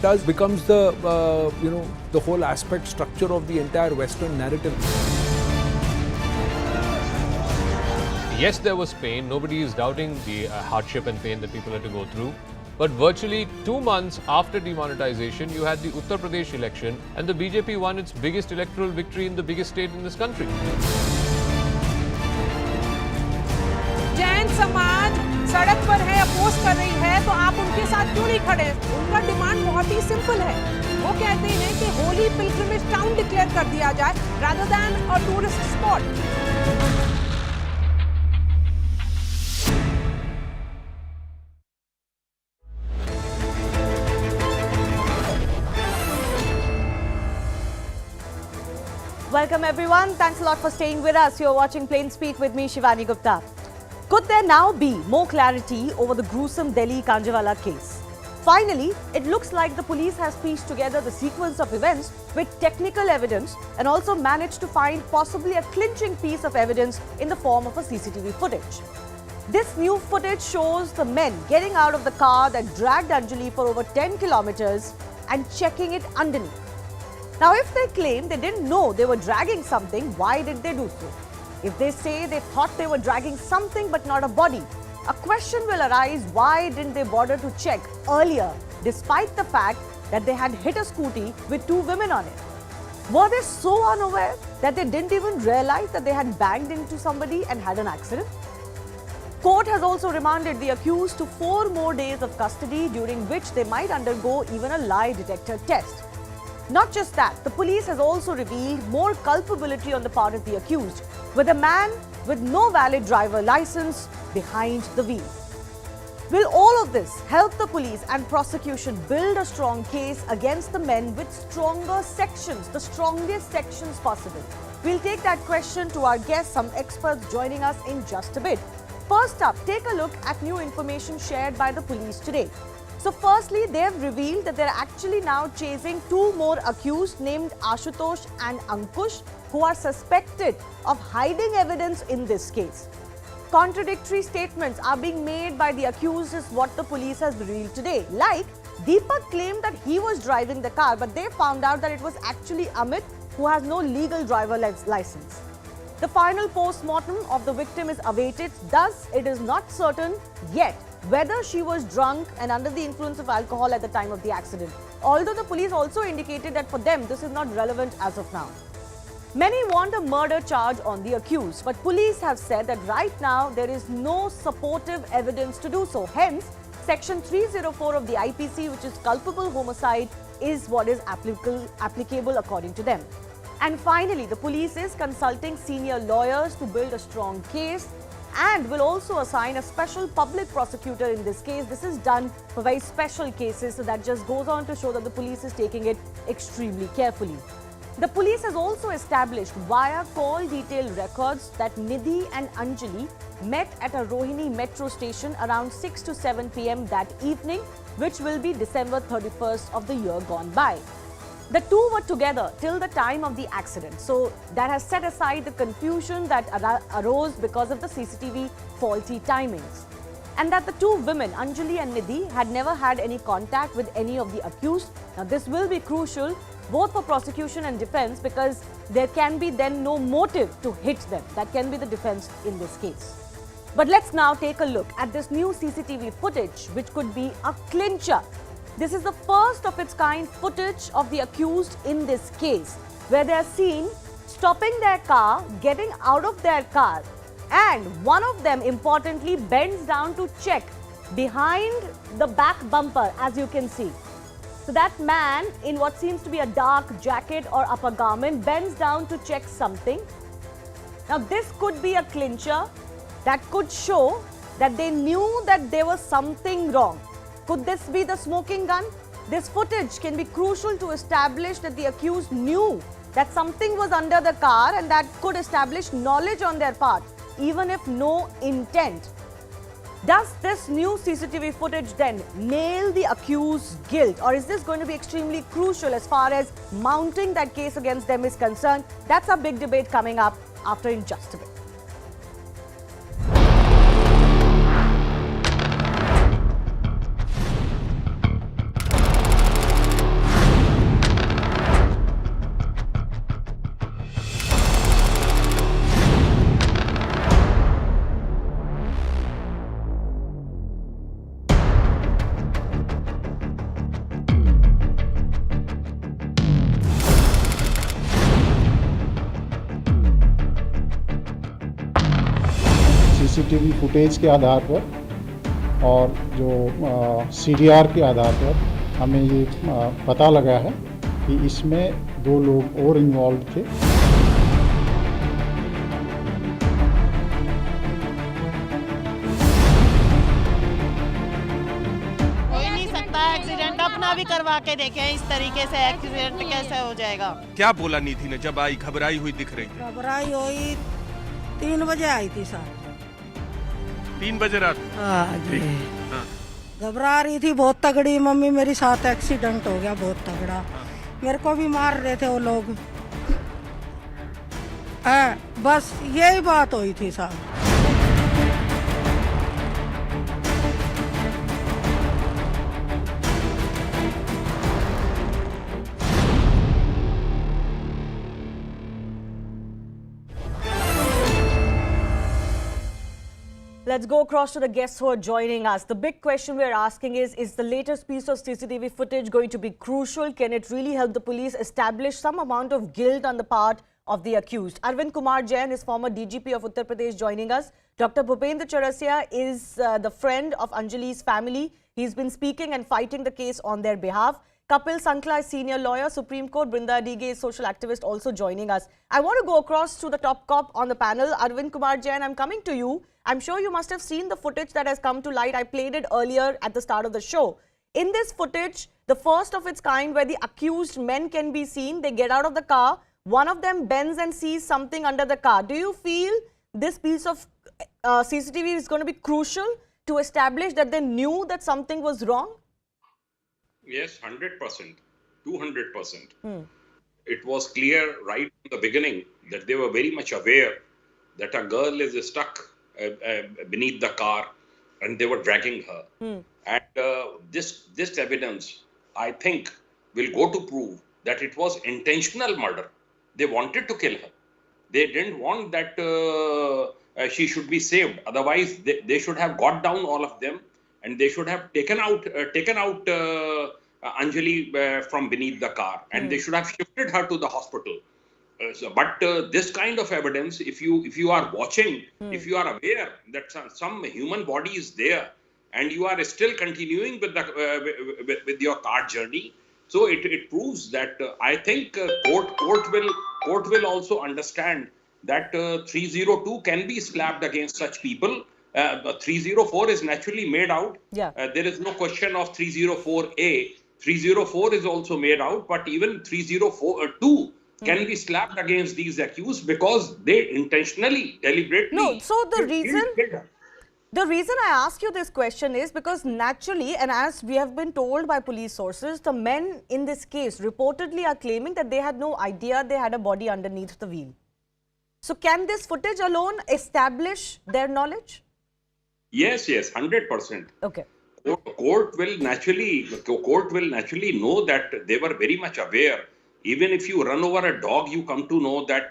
does becomes the the whole aspect structure of the entire Western narrative. Yes, there was pain. Nobody is doubting the hardship and pain that people had to go through. But virtually 2 months after demonetization, you had the Uttar Pradesh election and the BJP won its biggest electoral victory in the biggest state in this country. Jain समाज सड़क पर है, oppose कर रही है, तो आप उनके साथ क्यों नहीं खड़े? उनका डिमांड बहुत ही सिंपल है। वो कहते हैं कि होली पिलग्रिमेज टाउन डिक्लेयर कर दिया जाए rather than a tourist spot. Welcome everyone. Thanks a lot for staying with us. You're watching Plain Speak with me, Shivani Gupta. Could there now be more clarity over the gruesome Delhi Kanjhawala case? Finally, it looks like the police has pieced together the sequence of events with technical evidence and also managed to find possibly a clinching piece of evidence in the form of a CCTV footage. This new footage shows the men getting out of the car that dragged Anjali for over 10 kilometers and checking it underneath. Now, if they claim they didn't know they were dragging something, why did they do so? If they say they thought they were dragging something but not a body, a question will arise: why didn't they bother to check earlier, despite the fact that they had hit a scooty with 2 women on it? Were they so unaware that they didn't even realize that they had banged into somebody and had an accident? Court has also remanded the accused to 4 more days of custody, during which they might undergo even a lie detector test. Not just that, the police has also revealed more culpability on the part of the accused, with a man with no valid driver license behind the wheel. Will all of this help the police and prosecution build a strong case against the men with stronger sections, the strongest sections possible? We'll take that question to our guests, some experts joining us in just a bit. First up, take a look at new information shared by the police today. So firstly, they have revealed that they're actually now chasing 2 more accused named Ashutosh and Ankush, who are suspected of hiding evidence in this case. Contradictory statements are being made by the accused is what the police has revealed today. Like, Deepak claimed that he was driving the car, but they found out that it was actually Amit, who has no legal driver license. The final post-mortem of the victim is awaited. Thus, it is not certain yet whether she was drunk and under the influence of alcohol at the time of the accident. Although the police also indicated that for them, this is not relevant as of now. Many want a murder charge on the accused, but police have said that right now there is no supportive evidence to do so. Hence, Section 304 of the IPC, which is culpable homicide, is what is applicable according to them. And finally, the police is consulting senior lawyers to build a strong case and will also assign a special public prosecutor in this case. This is done for very special cases, so that just goes on to show that the police is taking it extremely carefully. The police has also established via call detail records that Nidhi and Anjali met at a Rohini metro station around 6 to 7 p.m. that evening, which will be December 31st of the year gone by. The 2 were together till the time of the accident, so that has set aside the confusion that arose because of the CCTV faulty timings. And that the 2 women, Anjali and Nidhi, had never had any contact with any of the accused. Now, this will be crucial both for prosecution and defense, because there can be then no motive to hit them. That can be the defense in this case. But let's now take a look at this new CCTV footage, which could be a clincher. This is the first of its kind footage of the accused in this case, where they are seen stopping their car, getting out of their car, and one of them importantly bends down to check behind the back bumper, as you can see. So that man in what seems to be a dark jacket or upper garment bends down to check something. Now this could be a clincher that could show that they knew that there was something wrong. Could this be the smoking gun? This footage can be crucial to establish that the accused knew that something was under the car, and that could establish knowledge on their part, even if no intent. Does this new CCTV footage then nail the accused's guilt, or is this going to be extremely crucial as far as mounting that case against them is concerned? That's a big debate coming up after in just a bit. CCTV footage के आधार पर और जो CDR के आधार पर हमें ये पता लगा है कि इसमें 2 लोग और इन्वॉल्व थे। हो ही नहीं सकता एक्सीडेंट, अपना भी करवा के देखें इस तरीके से एक्सीडेंट कैसे हो जाएगा। क्या बोला निधि ने जब आई? घबराई हुई दिख रही थी। घबराई हुई 3 बजे आई थी सर। 3 बजे रात? हाँ जी। हाँ। घबरा रही थी बहुत तगड़ी, मम्मी मेरे साथ एक्सीडेंट हो गया बहुत तगड़ा, मेरे को भी मार रहे थे वो लोग। बस यही बात हुई थी साहब। Let's go across to the guests who are joining us. The big question we're asking is the latest piece of CCTV footage going to be crucial? Can it really help the police establish some amount of guilt on the part of the accused? Arvind Kumar Jain is former DGP of Uttar Pradesh joining us. Dr. Bhupendra Chaurasia is the friend of Anjali's family. He's been speaking and fighting the case on their behalf. Kapil Sankla is senior lawyer, Supreme Court. Brinda Dige is social activist, also joining us. I want to go across to the top cop on the panel. Arvind Kumar Jain, I'm coming to you. I'm sure you must have seen the footage that has come to light. I played it earlier at the start of the show. In this footage, the first of its kind where the accused men can be seen, they get out of the car. One of them bends and sees something under the car. Do you feel this piece of CCTV is going to be crucial to establish that they knew that something was wrong? Yes, 100%, 200%. It was clear right from the beginning that they were very much aware that a girl is stuck beneath the car and they were dragging her. And this evidence, I think, will go to prove that it was intentional murder. They wanted to kill her. They didn't want that she should be saved. Otherwise, they should have got down all of them and they should have taken out Anjali from beneath the car, and they should have shifted her to the hospital. But this kind of evidence, if you are watching, if you are aware that some human body is there, and you are still continuing with the with your car journey, so it proves that I think court will also understand that 302 can be slapped against such people. 304 is naturally made out. Yeah. There is no question of 304A. 304 is also made out, but even 302 can be slapped against these accused because they intentionally, deliberately. No, so the reason killed her. The reason I ask you this question is because naturally, and as we have been told by police sources, the men in this case reportedly are claiming that they had no idea they had a body underneath the wheel. So can this footage alone establish their knowledge? Yes, 100%. Okay. Court will naturally know that they were very much aware. Even if you run over a dog, you come to know that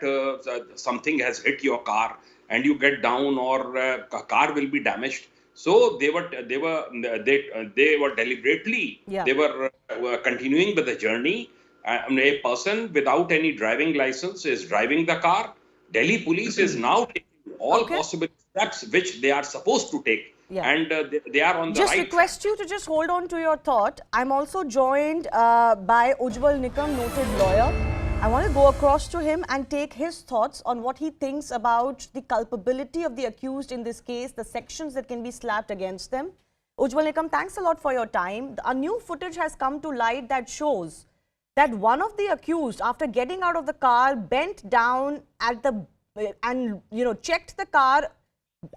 something has hit your car and you get down, or a car will be damaged. So they were deliberately, they were continuing with the journey. A person without any driving license is driving the car. Delhi police is now taking all possible steps which they are supposed to take. Yeah. And they are on the Just right request you to just hold on to your thought. I'm also joined by Ujjwal Nikam, noted lawyer. I want to go across to him and take his thoughts on what he thinks about the culpability of the accused in this case, the sections that can be slapped against them. Ujjwal Nikam, thanks a lot for your time. A new footage has come to light that shows that one of the accused, after getting out of the car, bent down at the and checked the car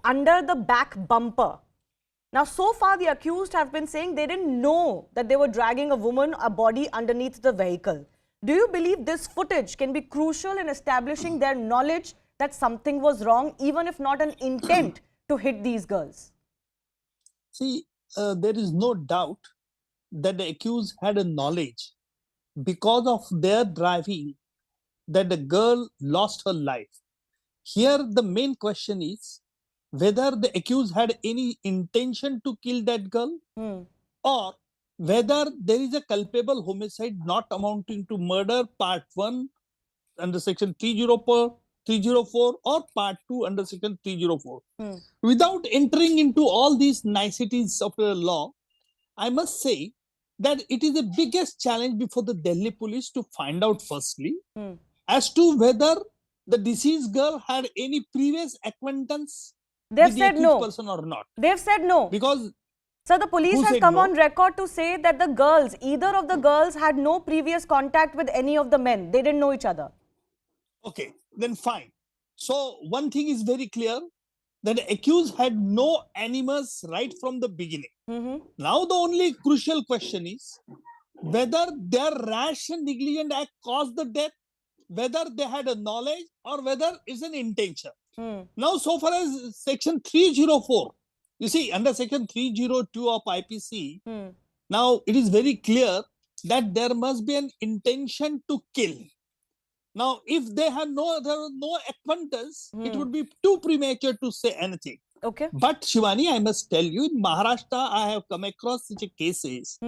under the back bumper. Now, so far, the accused have been saying they didn't know that they were dragging a woman, a body underneath the vehicle. Do you believe this footage can be crucial in establishing their knowledge that something was wrong, even if not an intent to hit these girls? See, there is no doubt that the accused had a knowledge because of their driving that the girl lost her life. Here, the main question is whether the accused had any intention to kill that girl or whether there is a culpable homicide not amounting to murder, part 1 under section 304 304 or part 2 under section 304. Without entering into all these niceties of the law, I must say that it is the biggest challenge before the Delhi police to find out firstly as to whether the deceased girl had any previous acquaintance They've with the said accused no. person or not. They've said no. Because So the police who has said come no? on record to say that the girls, either of the girls had no previous contact with any of the men. They didn't know each other. Okay, then fine. So one thing is very clear, that the accused had no animus right from the beginning. Now the only crucial question is whether their rash and negligent act caused the death, whether they had a knowledge or whether it's an intention. Now, so far as section 304, you see, under section 302 of IPC, now it is very clear that there must be an intention to kill. Now, if there were no acquaintance, it would be too premature to say anything. Okay. But Shivani, I must tell you, in Maharashtra, I have come across such cases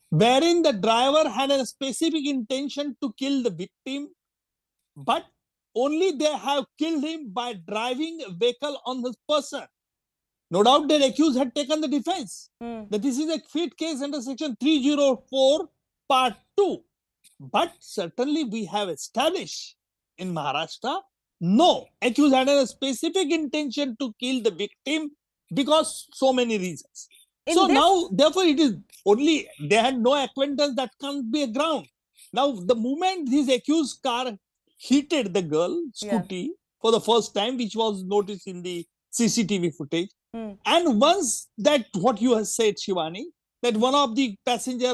wherein the driver had a specific intention to kill the victim, but only they have killed him by driving a vehicle on his person. No doubt the accused had taken the defense. That this is a fit case under section 304 part 2. But certainly we have established in Maharashtra, no, accused had a specific intention to kill the victim because so many reasons. So now, therefore, it is only they had no acquaintance, that can't be a ground. Now, the moment this accused car hit the girl scooty for the first time, which was noticed in the CCTV footage, and once that what you have said, Shivani, that one of the passenger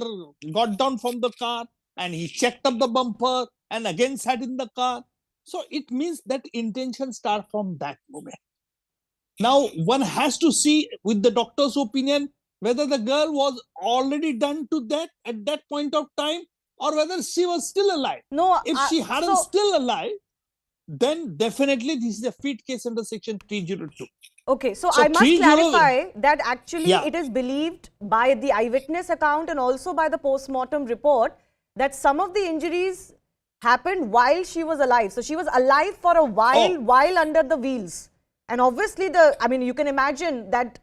got down from the car and he checked up the bumper and again sat in the car. So it means that intention starts from that moment. Now, one has to see with the doctor's opinion whether the girl was already done to death at that point of time or whether she was still alive. No, if she hadn't still alive, then definitely this is a fit case under section 302. Okay, so I must clarify that actually it is believed by the eyewitness account and also by the post-mortem report that some of the injuries happened while she was alive. So she was alive for a while, while under the wheels. And obviously, you can imagine that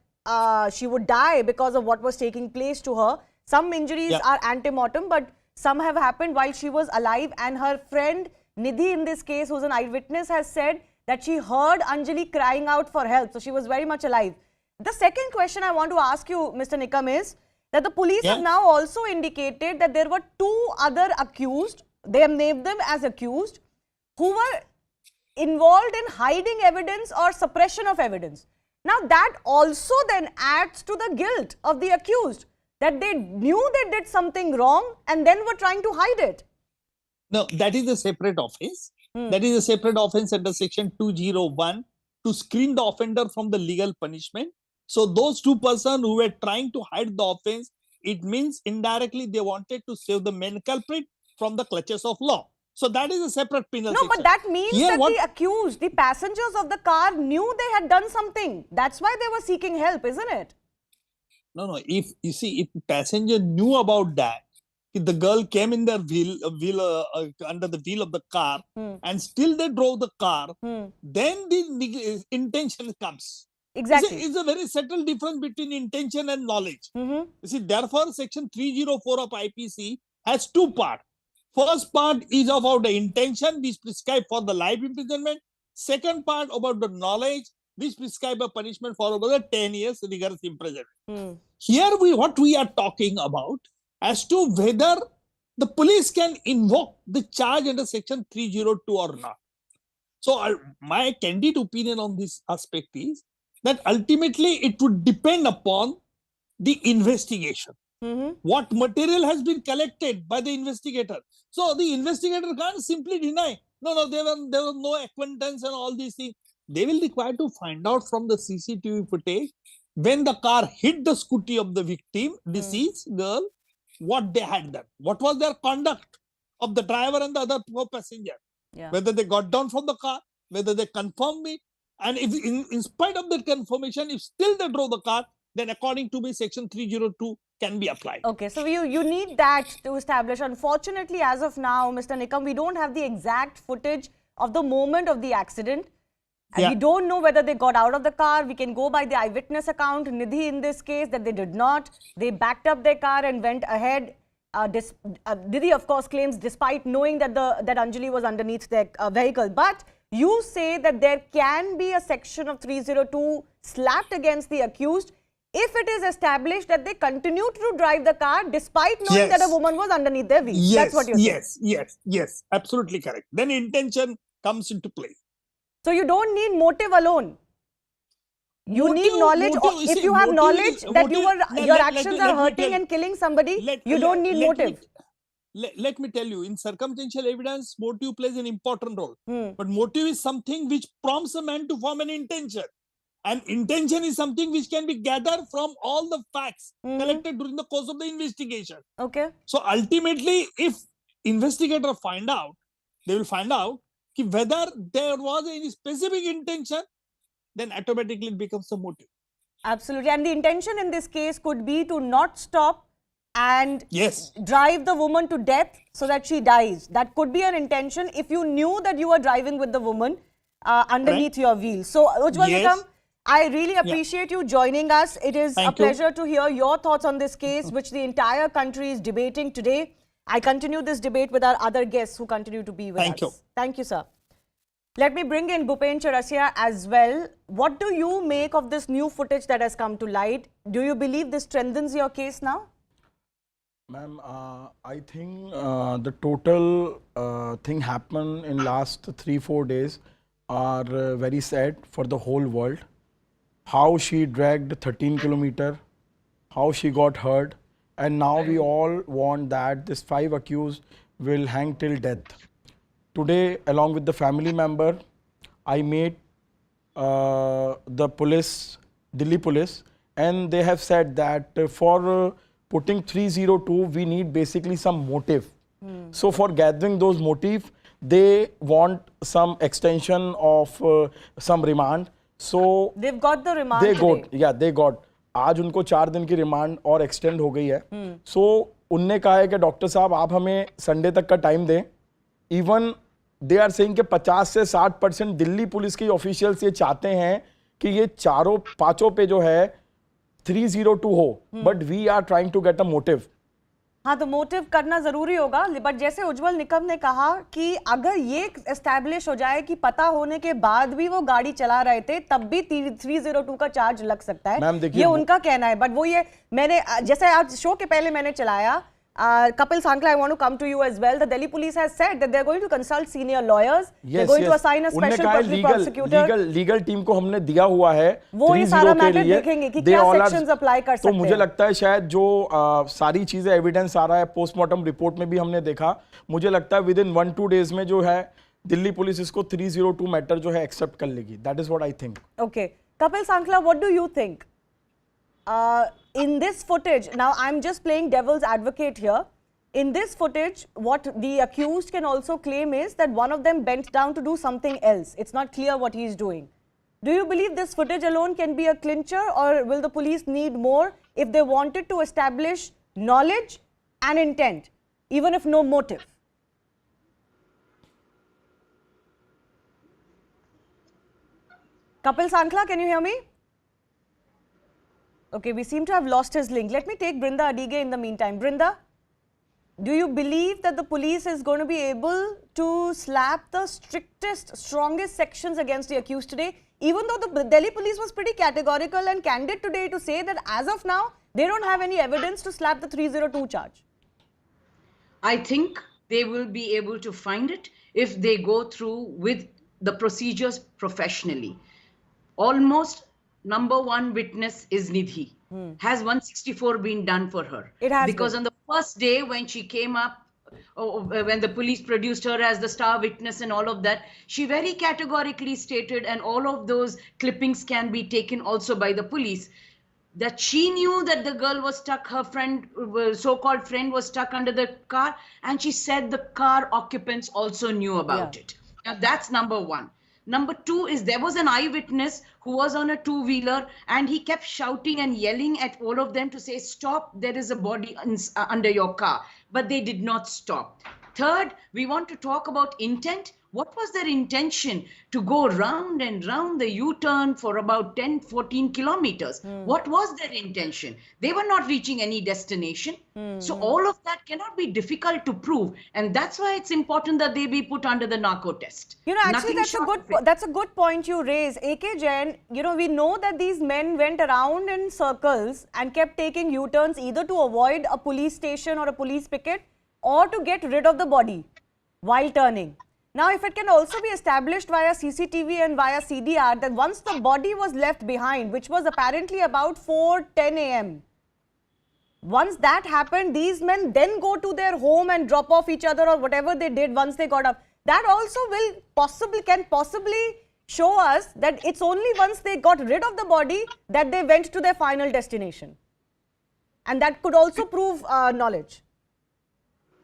she would die because of what was taking place to her. Some injuries are ante-mortem, but some have happened while she was alive. And her friend Nidhi, in this case, who's an eyewitness, has said that she heard Anjali crying out for help. So she was very much alive. The second question I want to ask you, Mr. Nikam, is that the police have now also indicated that there were 2 other accused, they have named them as accused, who were involved in hiding evidence or suppression of evidence. Now that also then adds to the guilt of the accused, that they knew they did something wrong and then were trying to hide it. No, that is a separate offense. That is a separate offense under section 201 to screen the offender from the legal punishment. So those 2 persons who were trying to hide the offense, it means indirectly they wanted to save the main culprit from the clutches of law. So that is a separate penal section. No, but that means that the accused, the passengers of the car knew they had done something. That's why they were seeking help, isn't it? No. If you see, if passenger knew about that, if the girl came in their under the wheel of the car and still they drove the car, then the intention comes. Exactly. It's a very subtle difference between intention and knowledge. You see, therefore, section 304 of IPC has 2 parts. First part is about the intention, which prescribed for the life imprisonment. Second part about the knowledge, which prescribe a punishment for about 10 years rigorous imprisonment. Here, what we are talking about as to whether the police can invoke the charge under section 302 or not. So, my candid opinion on this aspect is that ultimately it would depend upon the investigation. What material has been collected by the investigator. So the investigator can't simply deny, no, there was no acquaintance and all these things. They will require to find out from the CCTV footage when the car hit the scooty of the victim, deceased girl, what they had done. What was their conduct of the driver and the other passenger. Whether they got down from the car, whether they confirmed it. And if in spite of that confirmation, if still they drove the car, then according to me, section 302 can be applied. Okay, so you need that to establish. Unfortunately, as of now, Mr. Nikam, we don't have the exact footage of the moment of the accident. And Yeah. we don't know whether they got out of the car. We can go by the eyewitness account, Nidhi in this case, that they did not. They backed up their car and went ahead. Nidhi, of course, claims despite knowing that that Anjali was underneath their vehicle. But you say that there can be a section of 302 slapped against the accused if it is established that they continued to drive the car despite knowing that a woman was underneath their wheel. Yes, That's what you're saying. yes, absolutely correct. Then intention comes into play. So you don't need motive alone. You need knowledge. If you have knowledge that your actions are hurting and killing somebody, you don't need motive. Let me tell you, in circumstantial evidence, motive plays an important role. But motive is something which prompts a man to form an intention. And intention is something which can be gathered from all the facts collected during the course of the investigation. Okay. So ultimately, if investigators find out, they will find out whether there was any specific intention, then automatically it becomes a motive. Absolutely. And the intention in this case could be to not stop and Yes. drive the woman to death so that she dies. That could be an intention if you knew that you were driving with the woman underneath your wheel. So, Ujjwal Nikam, I really appreciate you joining us. It is a pleasure to hear your thoughts on this case, which the entire country is debating today. I continue this debate with our other guests who continue to be with us. Thank you. Thank you, sir. Let me bring in Bhupen Chaurasia as well. What do you make of this new footage that has come to light? Do you believe this strengthens your case now? Ma'am, I think the total thing happened in last 3-4 days are very sad for the whole world. How she dragged 13 kilometers, how she got hurt, and now we all want that this 5 accused will hang till death. Today, along with the family member, I met the police, Delhi police, and they have said that for putting 302, we need basically some motive. So for gathering those motive, they want some extension of some remand. So they've got the remand today. they got. आज उनको 4 दिन की remand और extend हो गई है. सो उनने कहा है कि डॉक्टर साहब आप हमें संडे तक का टाइम दें. इवन दे आर सेइंग कि 50 से 60% दिल्ली पुलिस के ऑफिशियल्स ये चाहते हैं कि ये चारों पांचों पे जो है 302 हो, but we are trying to get a motive. हाँ, तो मोटिव करना जरूरी होगा. बट जैसे उज्जवल निकम ने कहा कि अगर ये एस्टैब्लिश हो जाए कि पता होने के बाद भी वो गाड़ी चला रहे थे, तब भी 302 का चार्ज लग सकता है. ये उनका कहना है. बट वो ये मैंने जैसे आज शो के पहले मैंने चलाया, Kapil Sankla, I want to come to you as well. The Delhi police has said that they're going to consult senior lawyers. They're going to assign a special public prosecutor. Legal team को हमने दिया हुआ है. वो ये सारा matter देखेंगे कि क्या सेक्शंस अप्लाई कर सकते हैं. तो मुझे लगता है शायद जो सारी चीजें एविडेंस आ रहा है, पोस्टमार्टम रिपोर्ट में भी हमने देखा, मुझे लगता है विद इन 1-2 डेज में जो है दिल्ली पुलिस इसको 302 मैटर जो है एक्सेप्ट कर लेगी. That is what I think. Okay, Kapil Sankhla, what do you think? In this footage, now I'm just playing devil's advocate here. In this footage, what the accused can also claim is that one of them bent down to do something else. It's not clear what he's doing. Do you believe this footage alone can be a clincher, or will the police need more if they wanted to establish knowledge and intent, even if no motive? Kapil Sankla, can you hear me? Okay, we seem to have lost his link. Let me take Brinda Adige in the meantime. Brinda, do you believe that the police is going to be able to slap the strictest, strongest sections against the accused today? Even though the Delhi police was pretty categorical and candid today to say that as of now, they don't have any evidence to slap the 302 charge. I think they will be able to find it if they go through with the procedures professionally. Almost number one witness is Nidhi. Has 164 been done for her? It has because been. On the first day when she came up, when the police produced her as the star witness and all of that, she very categorically stated, and all of those clippings can be taken also by the police, that she knew that the girl was stuck, her friend, so-called friend was stuck under the car, and she said the car occupants also knew about it. Now that's number one. Number two is there was an eyewitness who was on a two-wheeler and he kept shouting and yelling at all of them to say, stop, there is a body under your car. But they did not stop. Third, we want to talk about intent. What was their intention to go round and round the U-turn for about 10, 14 kilometers? What was their intention? They were not reaching any destination. So all of that cannot be difficult to prove. And that's why it's important that they be put under the narco test. You know, actually, Nothing that's a good point you raise. AK Jain, you know, we know that these men went around in circles and kept taking U-turns either to avoid a police station or a police picket or to get rid of the body while turning. Now, if it can also be established via CCTV and via CDR that once the body was left behind, which was apparently about 4:10 a.m., once that happened, these men then go to their home and drop off each other or whatever they did once they got up. That also can possibly show us that it's only once they got rid of the body that they went to their final destination. And that could also prove knowledge.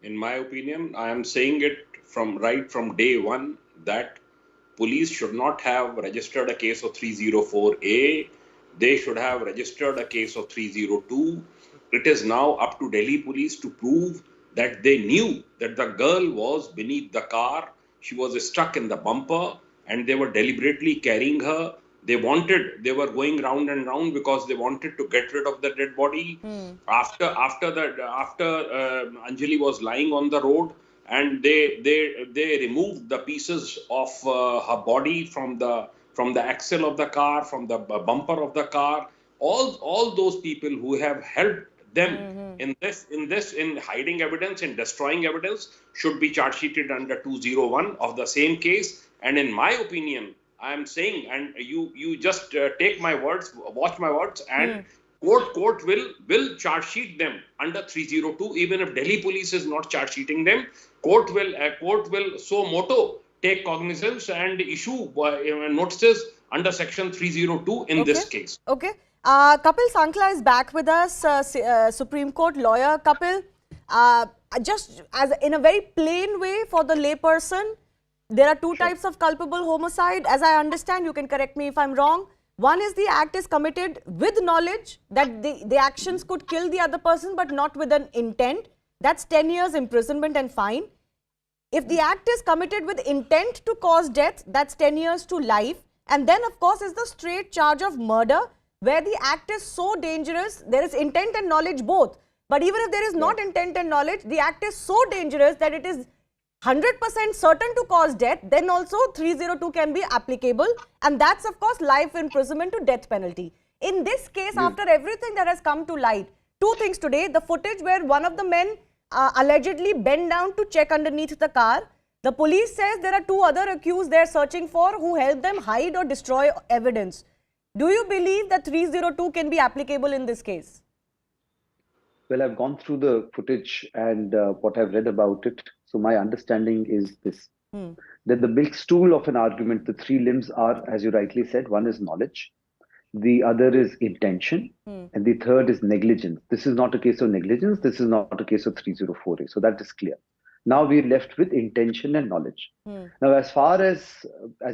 In my opinion, I am saying it right from day one that police should not have registered a case of 304A. They should have registered a case of 302. It is now up to Delhi police to prove that they knew that the girl was beneath the car. She was stuck in the bumper and they were deliberately carrying her. They were going round and round because they wanted to get rid of the dead body. After Anjali was lying on the road, and they removed the pieces of her body from the axle of the car, from the bumper of the car. All those people who have helped them in hiding evidence, in destroying evidence, should be charge sheeted under 201 of the same case. And in my opinion, I am saying, and you just take my words, watch my words, and court will charge sheet them under 302. Even if Delhi police is not charge sheeting them, court will so moto take cognizance and issue notices under section 302 in this case. Okay. Kapil Sankla is back with us, Supreme Court lawyer. Kapil, just as in a very plain way for the layperson, there are two types of culpable homicide. As I understand, you can correct me if I'm wrong. One is the act is committed with knowledge that the actions could kill the other person, but not with an intent. That's 10 years imprisonment and fine. If the act is committed with intent to cause death, that's 10 years to life. And then, of course, is the straight charge of murder, where the act is so dangerous, there is intent and knowledge both. But even if there is not intent and knowledge, the act is so dangerous that it is 100% certain to cause death, then also 302 can be applicable. And that's, of course, life imprisonment to death penalty. In this case, after everything that has come to light, two things today: the footage where one of the men allegedly bent down to check underneath the car. The police says there are two other accused they're searching for who helped them hide or destroy evidence. Do you believe that 302 can be applicable in this case? Well, I've gone through the footage and what I've read about it. So my understanding is this, that the big stool of an argument, the three limbs are, as you rightly said, one is knowledge, the other is intention, and the third is negligence. This is not a case of negligence. This is not a case of 304A. So that is clear. Now we're left with intention and knowledge. Now, as far as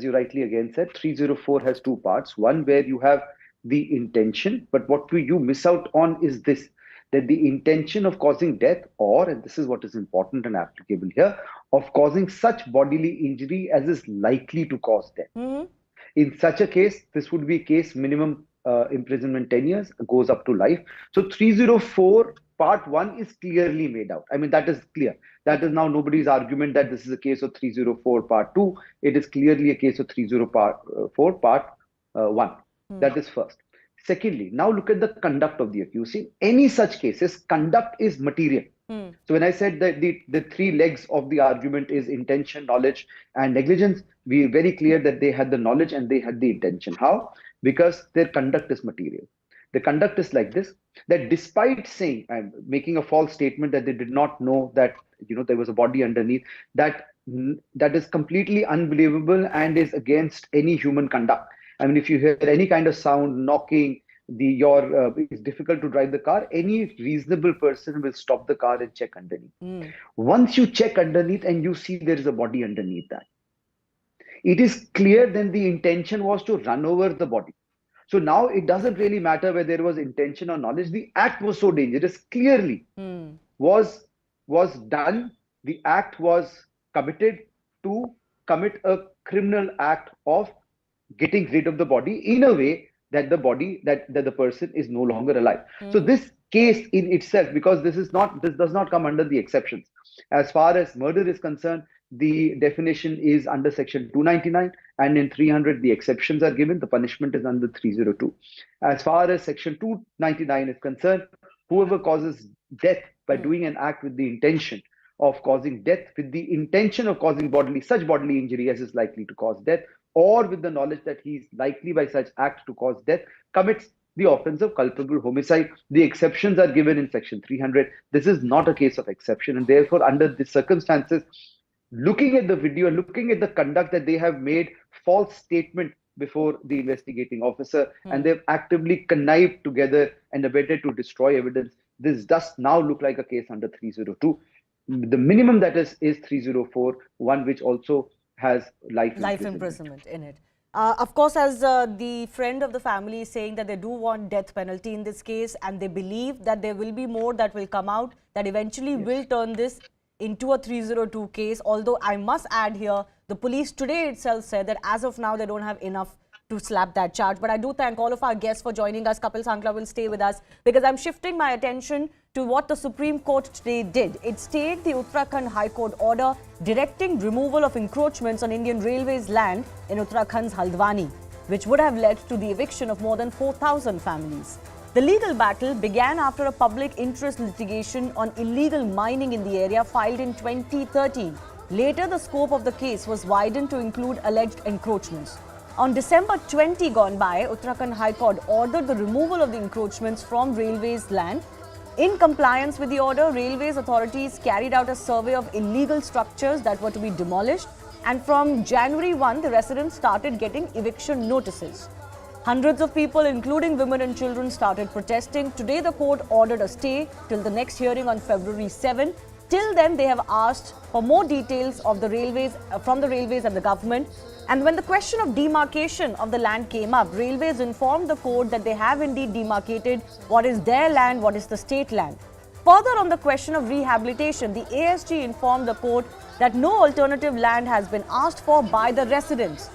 you rightly again said, 304 has two parts. One where you have the intention, but what you miss out on is this, that the intention of causing death, or, and this is what is important and applicable here, of causing such bodily injury as is likely to cause death. In such a case, this would be a case minimum imprisonment 10 years, goes up to life. So 304 part 1 is clearly made out. I mean, that is clear. That is now nobody's argument that this is a case of 304 part 2. It is clearly a case of 304 part 1. That is first. Secondly, now look at the conduct of the accused. In any such cases, conduct is material. So when I said that the three legs of the argument is intention, knowledge, and negligence, we are very clear that they had the knowledge and they had the intention. How? Because their conduct is material. The conduct is like this, that despite saying and making a false statement that they did not know that there was a body underneath, that is completely unbelievable and is against any human conduct. I mean, if you hear any kind of sound, knocking, it's difficult to drive the car, any reasonable person will stop the car and check underneath. Once you check underneath and you see there is a body underneath that, it is clear then the intention was to run over the body. So now it doesn't really matter whether there was intention or knowledge. The act was so dangerous, clearly was done. The act was committed to commit a criminal act of getting rid of the body in a way that the person is no longer alive. So this case in itself, because this does not come under the exceptions. As far as murder is concerned, the definition is under section 299, and in 300 the exceptions are given. The punishment is under 302. As far as section 299 is concerned, whoever causes death by doing an act with the intention of causing death, with the intention of causing such bodily injury as is likely to cause death, or with the knowledge that he is likely by such act to cause death, commits the offense of culpable homicide. The exceptions are given in section 300. This is not a case of exception, and therefore under the circumstances, looking at the video, looking at the conduct that they have made false statement before the investigating officer, and they've actively connived together and abetted to destroy evidence, this does now look like a case under 302. The minimum that is 304, one which also has life imprisonment in it. Of course, as the friend of the family is saying that they do want death penalty in this case, and they believe that there will be more that will come out that eventually will turn this into a 302 case. Although I must add here, the police today itself said that as of now they don't have enough to slap that charge. But I do thank all of our guests for joining us. Kapil Sankla will stay with us because I'm shifting my attention to what the Supreme Court today did. It stayed the Uttarakhand High Court order directing removal of encroachments on Indian Railways land in Uttarakhand's Haldwani, which would have led to the eviction of more than 4,000 families. The legal battle began after a public interest litigation on illegal mining in the area filed in 2013. Later, the scope of the case was widened to include alleged encroachments. On December 20 gone by, Uttarakhand High Court ordered the removal of the encroachments from Railways land. In compliance with the order, Railways authorities carried out a survey of illegal structures that were to be demolished, and from January 1, the residents started getting eviction notices. Hundreds of people, including women and children, started protesting. Today, the court ordered a stay till the next hearing on February 7. Till then, they have asked for more details of the railways, from the railways and the government. And when the question of demarcation of the land came up, Railways informed the court that they have indeed demarcated what is their land, what is the state land. Further, on the question of rehabilitation, the ASG informed the court that no alternative land has been asked for by the residents.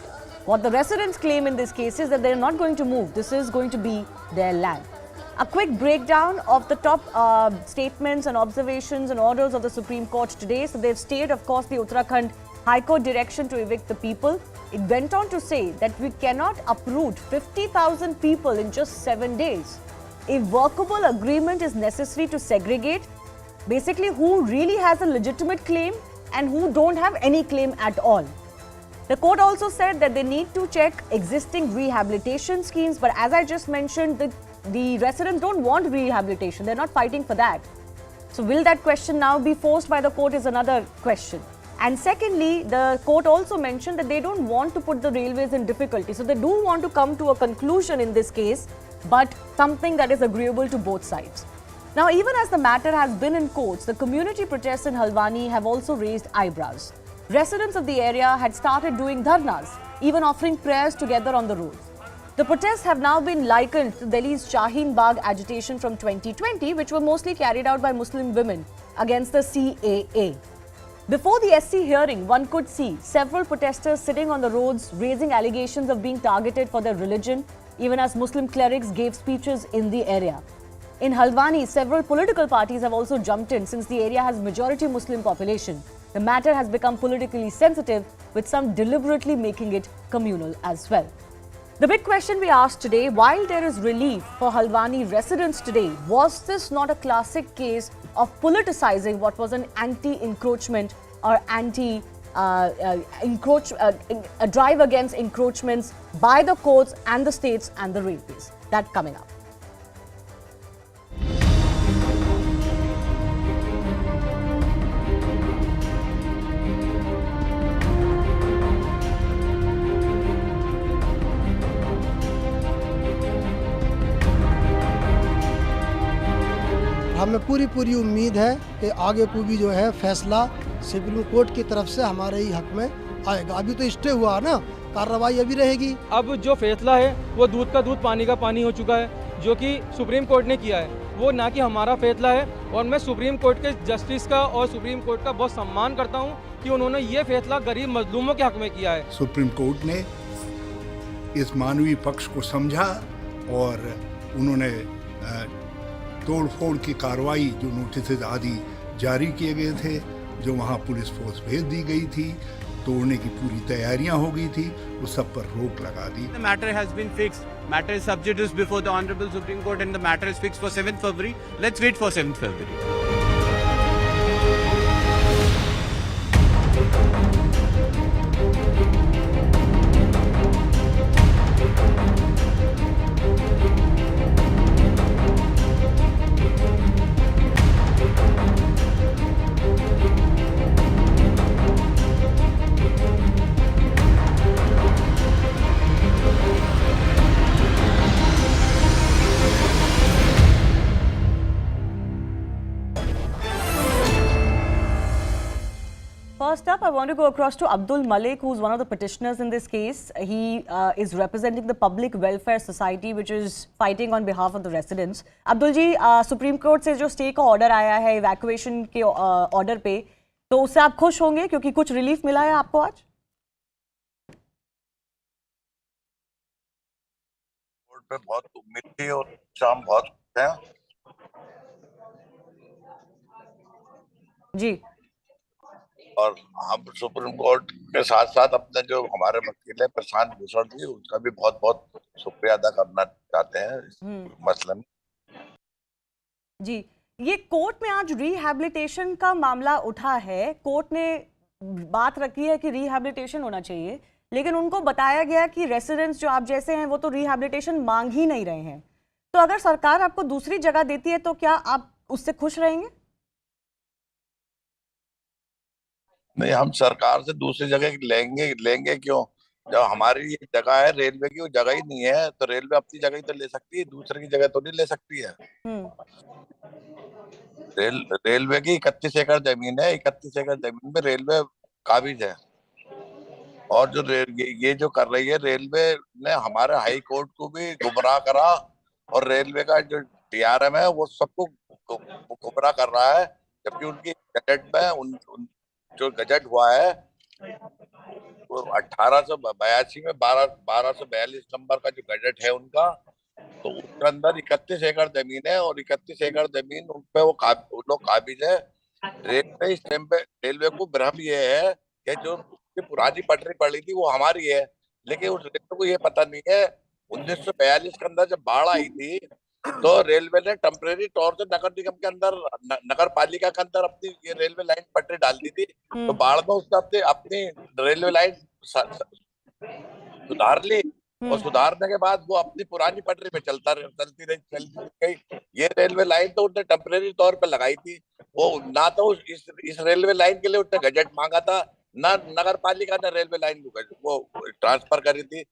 What the residents claim in this case is that they are not going to move. This is going to be their land. A quick breakdown of the top statements and observations and orders of the Supreme Court today. So they've stayed, of course, the Uttarakhand High Court direction to evict the people. It went on to say that we cannot uproot 50,000 people in just 7 days. A workable agreement is necessary to segregate basically who really has a legitimate claim and who don't have any claim at all. The court also said that they need to check existing rehabilitation schemes, but as I just mentioned, the residents don't want rehabilitation. They're not fighting for that. So will that question now be forced by the court is another question. And secondly, the court also mentioned that they don't want to put the railways in difficulty. So they do want to come to a conclusion in this case, but something that is agreeable to both sides. Now, even as the matter has been in courts, the community protests in Haldwani have also raised eyebrows. Residents of the area had started doing dharnas, even offering prayers together on the roads. The protests have now been likened to Delhi's Shaheen Bagh agitation from 2020, which were mostly carried out by Muslim women against the CAA. Before the SC hearing, one could see several protesters sitting on the roads raising allegations of being targeted for their religion, even as Muslim clerics gave speeches in the area. In Haldwani, several political parties have also jumped in since the area has majority Muslim population. The matter has become politically sensitive, with some deliberately making it communal as well. The big question we asked today, while there is relief for Haldwani residents today, was this not a classic case of politicizing what was an anti-encroachment or a drive against encroachments by the courts and the states and the railways? That coming up. हमें पूरी उम्मीद है कि आगे को भी जो है फैसला सुप्रीम कोर्ट की तरफ से हमारे ही हक में आएगा। अभी तो स्टे हुआ ना, कार्रवाई अभी रहेगी। अब जो फैसला है वो दूध का दूध पानी का पानी हो चुका है। जो कि सुप्रीम कोर्ट ने किया है वो ना कि हमारा फैसला है। और मैं सुप्रीम कोर्ट के जस्टिस का और सुप्रीम कोर्ट का बहुत सम्मान करता हूँ कि उन्होंने ये फैसला गरीब मजलूमों के हक में किया है। सुप्रीम कोर्ट ने इस मानवीय पक्ष को समझा और उन्होंने तोड़ फोड़ की कार्रवाई, जो नोटिस आदि जारी किए गए थे, जो वहाँ पुलिस फोर्स भेज दी गई थी, तोड़ने की पूरी तैयारियां हो गई थी, उस सब पर रोक लगा दी। The matter has been fixed. Matter is sub judice before the Honorable Supreme Court and the matter is fixed for 7th February. Let's wait for 7th February. First up, I want to go across to Abdul Malik, who's one of the petitioners in this case. He is representing the Public Welfare Society, which is fighting on behalf of the residents. Abdul ji, Supreme Court से जो stay का order आया है evacuation के order पे, तो उससे आप खुश होंगे क्योंकि कुछ relief मिला है आपको आज? कोर्ट पे बहुत उम्मीद थी और शाम बहुत है जी। और हम सुप्रीम कोर्ट के साथ साथ अपने जो हमारे वकील है प्रशांत भूषण जी, उनका भी बहुत बहुत शुक्रिया अदा करना चाहते हैं इस मसले में। जी, ये कोर्ट में आज रिहैबिलिटेशन का मामला उठा है। कोर्ट ने बात रखी है कि रिहैबिलिटेशन होना चाहिए, लेकिन उनको बताया गया कि रेसिडेंट्स जो आप जैसे हैं वो तो रिहैबिलिटेशन मांग ही नहीं रहे हैं। तो अगर सरकार आपको दूसरी जगह देती है तो क्या आप उससे खुश रहेंगे? नहीं, हम सरकार से दूसरी जगह लेंगे क्यों? जब हमारी ये जगह है, रेलवे की वो जगह ही नहीं है, तो रेलवे अपनी जगह ही तो ले सकती है, दूसरे की जगह तो नहीं ले सकती है। रेलवे की 31 एकड़ जमीन है, 31 एकड़ जमीन में रेलवे काबिज है। और जो ये जो कर रही है, रेलवे ने हमारे हाई कोर्ट को भी गुमराह करा और रेलवे का जो DRM है वो सबको गुमराह कर रहा है, जबकि उनकी गजट में जो गजट हुआ है वो 1882 में 1242 नंबर का जो गजट है उनका, तो उसके अंदर 31 एकड़ जमीन है और 31 एकड़ जमीन उन पे वो लोग काबिज है। रेलवे इस टाइम पे रेलवे को भ्रम ये है कि जो पुरानी पटरी पड़ी थी वो हमारी है, लेकिन उस रेलवे को ये पता नहीं है 1942 के अंदर जब बाढ़ आई थी तो रेलवे ने टेम्परेरी तौर से नगर निगम के अंदर, नगर पालिका के अंदर अपनी ये रेलवे लाइन पटरी डाल दी थी। तो बाढ़ में उसने अपनी रेलवे लाइन सुधार ली और सुधारने के बाद वो अपनी पुरानी पटरी पे चलती रही। ये रेलवे लाइन तो उसने टेम्परेरी तौर पे लगाई थी, वो ना तो इस रेलवे लाइन के लिए उसने गजट मांगा था, ना नगर पालिका ने रेलवे लाइन वो ट्रांसफर करी थी।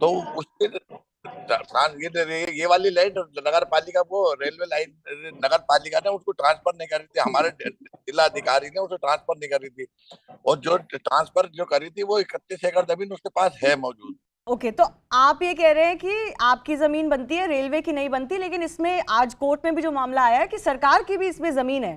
तो उसके ये वाली लाइन नगर पालिका वो रेलवे लाइन नगर पालिका ने उसको ट्रांसफर नहीं करी थी, हमारे जिला अधिकारी ने उसे ट्रांसफर नहीं करी थी, और जो ट्रांसफर जो करी थी वो 31 एकड़ जमीन उसके पास है मौजूद। ओके, तो आप ये कह रहे हैं कि आपकी जमीन बनती है, रेलवे की नहीं बनती, लेकिन इसमें आज कोर्ट में भी जो मामला आया है कि सरकार की भी इसमें जमीन है,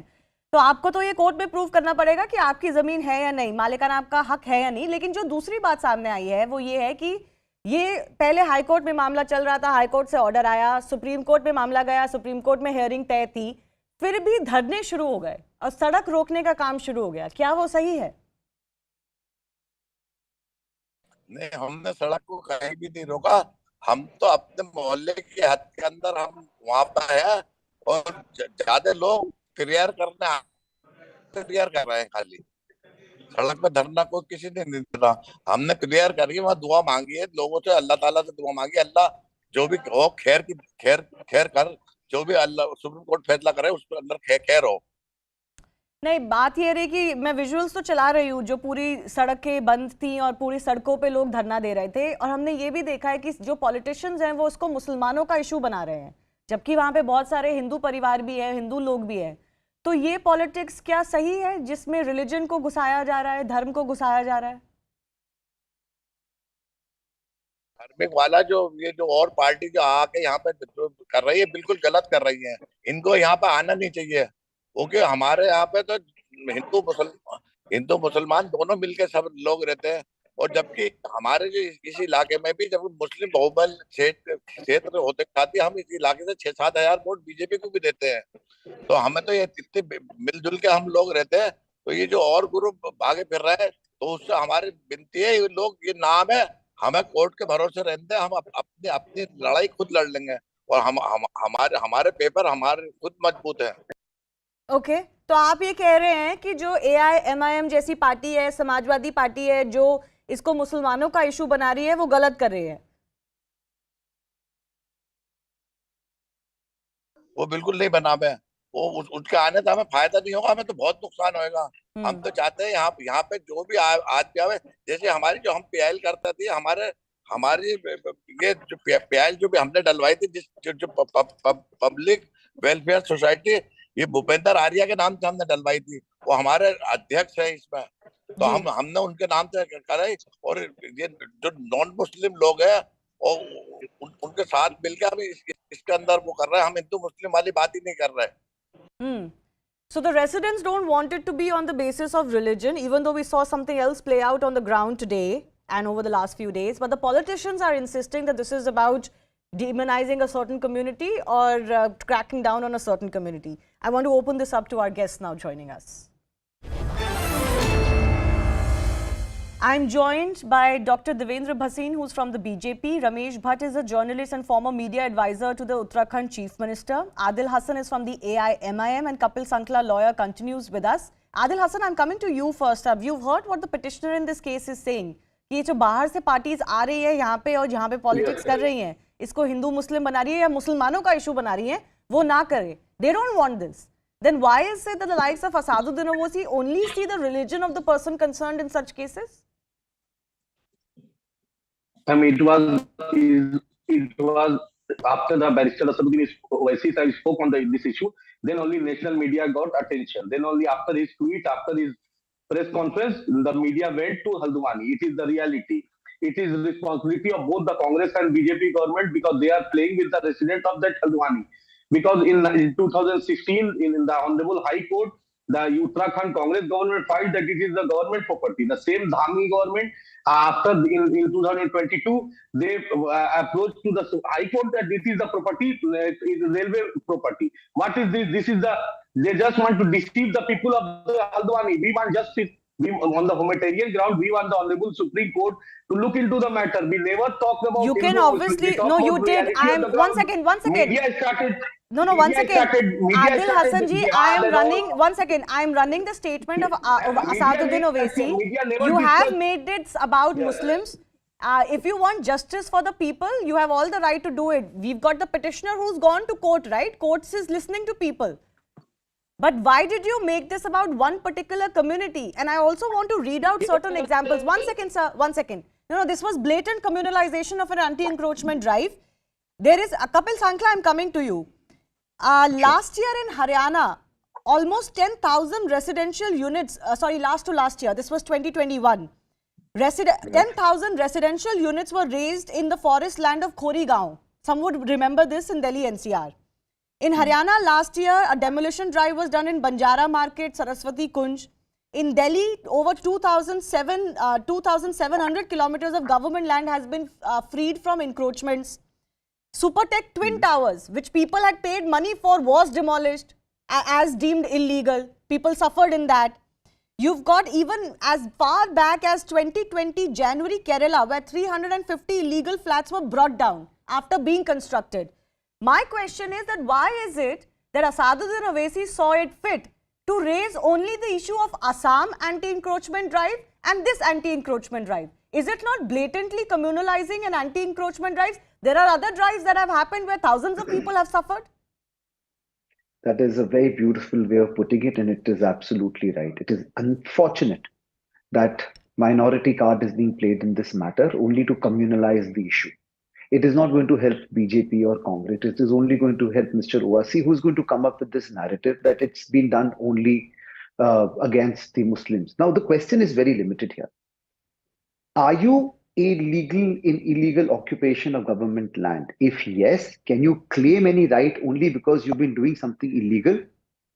तो आपको तो ये कोर्ट में प्रूव करना पड़ेगा कि आपकी जमीन है या नहीं, मालिकाना आपका हक है या नहीं। लेकिन जो दूसरी बात सामने आई है वो ये है कि ये पहले हाई कोर्ट में मामला चल रहा था, हाई कोर्ट से ऑर्डर आया, सुप्रीम कोर्ट में मामला गया, सुप्रीम कोर्ट में हियरिंग तय थी, फिर भी धरने शुरू हो गए और सड़क रोकने का काम शुरू हो गया। क्या वो सही है? नहीं, हमने सड़क को कहीं भी नहीं रोका, हम तो अपने मोहल्ले के हद के अंदर हम वहां पर है और ज्यादा लोग क्लियर कर रहे हैं, खाली सड़क पे धरना को किसी ने नहीं दिया। हमने क्लियर करी, वहाँ दुआ मांगी है लोगों से, अल्लाह ताला से दुआ मांगी, अल्लाह जो भी हो खैर कर, जो भी अल्लाह सुप्रीम कोर्ट फैसला करे उसके अंदर खैर हो। नहीं, बात ये रही कि मैं विजुअल्स तो चला रही हूँ, जो पूरी सड़कें बंद थी और पूरी सड़कों पे लोग धरना दे रहे थे, और हमने ये भी देखा है कि जो पॉलिटिशियंस हैं वो उसको मुसलमानों का इशू बना रहे हैं, जबकि वहाँ पे बहुत सारे हिंदू परिवार भी हैं, हिंदू लोग भी हैं। तो ये पॉलिटिक्स क्या सही है जिसमें रिलीजन को घुसाया जा रहा है, धर्म को घुसाया जा रहा है? धार्मिक वाला जो ये जो और पार्टी जो आके यहाँ पे जो कर रही है बिल्कुल गलत कर रही है। इनको यहाँ पे आना नहीं चाहिए, क्योंकि हमारे यहाँ पे तो हिंदू मुसलमान दोनों मिलके सब लोग रहते हैं। और जबकि हमारे जो इस इलाके में भी जब मुस्लिम बहुबल क्षेत्र होते साथ ही हम इस इलाके से 6-7 हजार वोट बीजेपी को भी देते हैं। तो हमें तो ये इतने मिलजुल के हम लोग रहते हैं। तो ये जो और ग्रुप भागे फिर रहे हैं, तो उससे हमारी विनती है, ये लोग ये नाम है, हमें कोर्ट के भरोसे रहते हैं, हम अपनी अपनी लड़ाई खुद लड़ लेंगे और हम हमारे पेपर हमारे खुद मजबूत है। ओके तो आप ये कह रहे हैं कि जो AIMIM जैसी पार्टी है, समाजवादी पार्टी है, जो इसको मुसलमानों का इशू बना रही है, वो गलत कर रही है। वो बिल्कुल नहीं बना मैं, वो उसके आने से हमें फायदा नहीं होगा, हमें तो बहुत नुकसान होएगा। हम तो चाहते हैं यहाँ पे जो भी आदमी आवे, जैसे हमारी जो हम PIL करते थे, हमारी ये जो PIL जो भी हमने डलवाई थी, जो पब्लिक वेलफेयर सोसाइटी, ये भूपेंद्र आर्या के नाम से हमने डलवाई थी, वो हमारे अध्यक्ष है इसमें। तो हमने उनके नाम से कराई। और ये जो नॉन मुस्लिम लोग हैं और उनके साथ मिलकर हम इसके अंदर वो कर रहे हैं, हम हिंदू मुस्लिम वाली बात ही नहीं कर रहे। So the residents don't want it to be on the basis of religion, even though we saw something else play out on the ground today and over the last few days. But the politicians are insisting that this is about demonizing a certain community or cracking down on a certain community. I want to open this up to our guests now joining us. I'm joined by Dr. Devendra Bhasin, who's from the BJP. Ramesh Bhatt is a journalist and former media advisor to the Uttarakhand Chief Minister. Adil Hassan is from the AIMIM, and Kapil Sankla, lawyer, continues with us. Adil Hassan, I'm coming to you first up. You've heard what the petitioner in this case is saying. कि ये जो बाहर से parties आ रही है यहाँ पे और यहाँ पे पॉलिटिक्स कर रही हैं, इसको हिंदू मुस्लिम बना रही है या मुसलमानों का इशू बना रही है, वो ना करे. They don't want this. Then why is it that the likes of Asaduddin Owaisi only see the religion of the person concerned in such cases? I mean, it was after the barrister Asaduddin Owaisi side spoke on this issue, then only national media got attention. Then only after his tweet, after his press conference, the media went to Haldwani. It is the reality. It is the responsibility of both the Congress and BJP government, because they are playing with the resident of that Haldwani. Because in 2016, in the Honorable High Court, the Uttarakhand Congress government filed that it is the government property. The same Dhami government, after in 2022, they approached to the High Court that this is the property, it is railway property. What is this? They just want to deceive the people of the Haldwani. We want justice. On the humanitarian ground, we want the Honorable Supreme Court to look into the matter. We never talked about. You can obviously no, you did. One second. Media started. No, one second. Adil Hassan ji, I am running. One second. I am running the statement of Asaduddin Owaisi. You have made it about Muslims. If you want justice for the people, you have all the right to do it. We've got the petitioner who's gone to court, right? Courts is listening to people. But why did you make this about one particular community? And I also want to read out certain examples. 1 second, sir. 1 second. No, this was blatant communalization of an anti-encroachment drive. There is Kapil Sankla, I'm coming to you. Last year in Haryana, almost 10,000 residential units, last year, this was 2021. 10,000 residential units were raised in the forest land of Khori Gaon. Some would remember this in Delhi NCR. In Haryana last year, a demolition drive was done in Banjara Market, Saraswati Kunj. In Delhi, over 2,700 kilometers of government land has been freed from encroachments. Supertech Twin Towers, which people had paid money for, was demolished as deemed illegal. People suffered in that. You've got even as far back as 2020 January, Kerala, where 350 illegal flats were brought down after being constructed. My question is that why is it that Asaduddin Owaisi saw it fit to raise only the issue of Assam anti-encroachment drive and this anti-encroachment drive? Is it not blatantly communalizing an anti-encroachment drive? There are other drives that have happened where thousands of people have suffered. That is a very beautiful way of putting it, and it is absolutely right. It is unfortunate that minority card is being played in this matter only to communalize the issue. It is not going to help BJP or Congress. It is only going to help Mr. Owaisi, who's going to come up with this narrative that it's been done only against the Muslims. Now, the question is very limited here. Are you illegal occupation of government land? If yes, can you claim any right only because you've been doing something illegal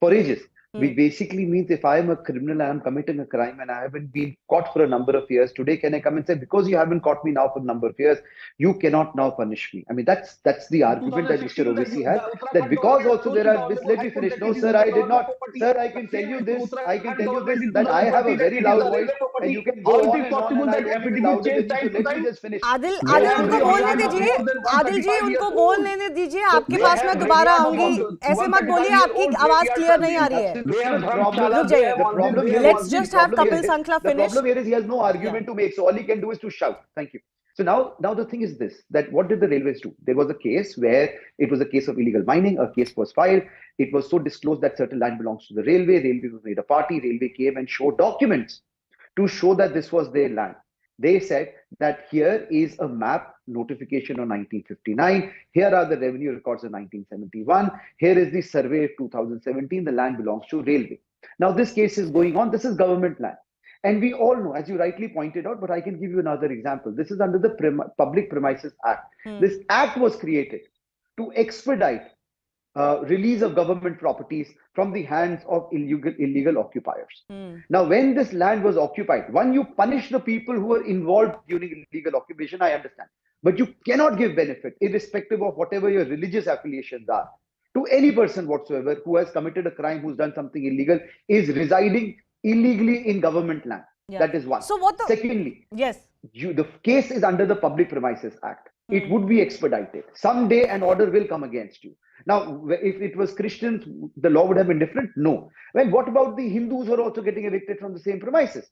for ages? Which basically means if I am a criminal and I'm committing a crime and I haven't been caught for a number of years, today can I come and say, because you haven't caught me now for a number of years, you cannot now punish me? I mean, that's the argument that Mr. 2016 Owaisi the has, that Uttarakhand because government also approached there the are this. Honorable Let High me Court finish. that No, it is sir, I did government not. property. Sir, I The can tell same you this. I can Uttarakhand tell you government this, is that the I have a property that very it is loud the voice railway and property. you can How go it on is and on, and possible I that won't be FATP louder changed than you. time So to let me time? just finish. Adil They Adil Let have me उनको the finish. बोलने radiant of दीजिए more than Adil जी 135 उनको years old. बोलने दीजिए आपके They pass have मैं दोबारा radiant of आऊंगी ऐसे मत बोलिए 135-year आपकी old आवाज graveyards क्लियर are नहीं आ there. रही है They have Absolute Dharmshala, रुक problem. they जाइए have The Mandir, problem they here have is let's Masjid. Just have Kapil Sankala the finish problem here is he has no argument to make. So all he can do is to shout. Thank you. So now the thing is this: that what did the railways do? There was a case where it was a case of illegal mining. A case was filed. It was so disclosed that certain land belongs to the railway. Railway was made a party. Railway came and showed documents to show that this was their land. They said that here is a map notification of 1959. Here are the revenue records of 1971. Here is the survey of 2017. The land belongs to railway. Now this case is going on. This is government land. And we all know, as you rightly pointed out, but I can give you another example. This is under the Public Premises Act. This act was created to expedite release of government properties from the hands of illegal occupiers. Now, when this land was occupied, one, you punish the people who were involved during illegal occupation, I understand. But you cannot give benefit, irrespective of whatever your religious affiliations are, to any person whatsoever who has committed a crime, who's done something illegal, is residing illegally in government land. Yeah. That is one. So what the Secondly, yes the case is under the Public Premises Act. It would be expedited. Someday an order will come against you. Now, if it was Christians, the law would have been different? No. Well, what about the Hindus who are also getting evicted from the same premises?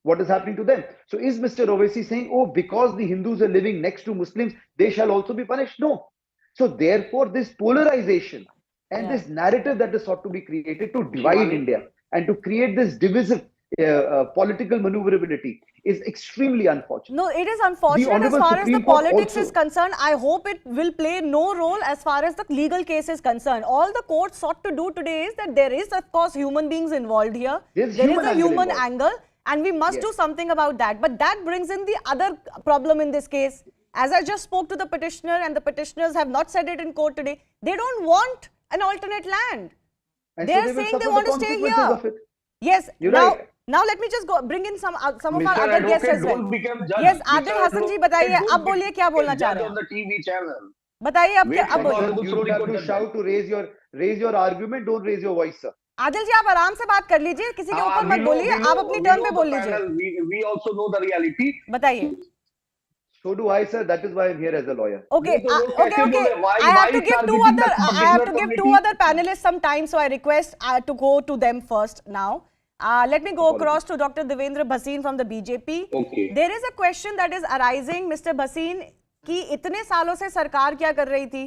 What is happening to them? So is Mr. Owaisi saying, oh, because the Hindus are living next to Muslims, they shall also be punished? No. So therefore, this polarization and this narrative that is sought to be created to divide India and to create this divisive political maneuverability is extremely unfortunate. No, it is unfortunate as far as the politics is concerned. I hope it will play no role as far as the legal case is concerned. All the court sought to do today is that there is, of course, human beings involved here. There is a human angle, and we must do something about that. But that brings in the other problem in this case. As I just spoke to the petitioner, and the petitioners have not said it in court today, they don't want an alternate land. And they so are saying they the want to stay consequences here. of it. Yes. You're now, right. now let me just bring in some of Mr. our other guests as Advocate, well. don't become judge. Yes, Mr. Adil Hasan ji Advocate, बताइए don't अब बोलिए क्या बोलना become चाह judge रहे on हैं the TV channel. बताइए अब क्या Wait अब for the बोलिए Honorable You Supreme have Court to judgment. shout to raise your argument. Don't raise your voice, sir. Adil जी आप आराम से बात कर लीजिए किसी के ऊपर मत बोलिए आप अपनी टर्न पे बोल लीजिए We also know the reality. बताइए So do I, sir. That is why I'm here as a lawyer. Okay, okay. I have to give two other panelists some time, so I request to go to them first now. Let me go across to Dr. Devendra Bhasin from the BJP. Okay. There is a question that is arising, Mr. Bhasin, कि इतने सालों से सरकार क्या कर रही थी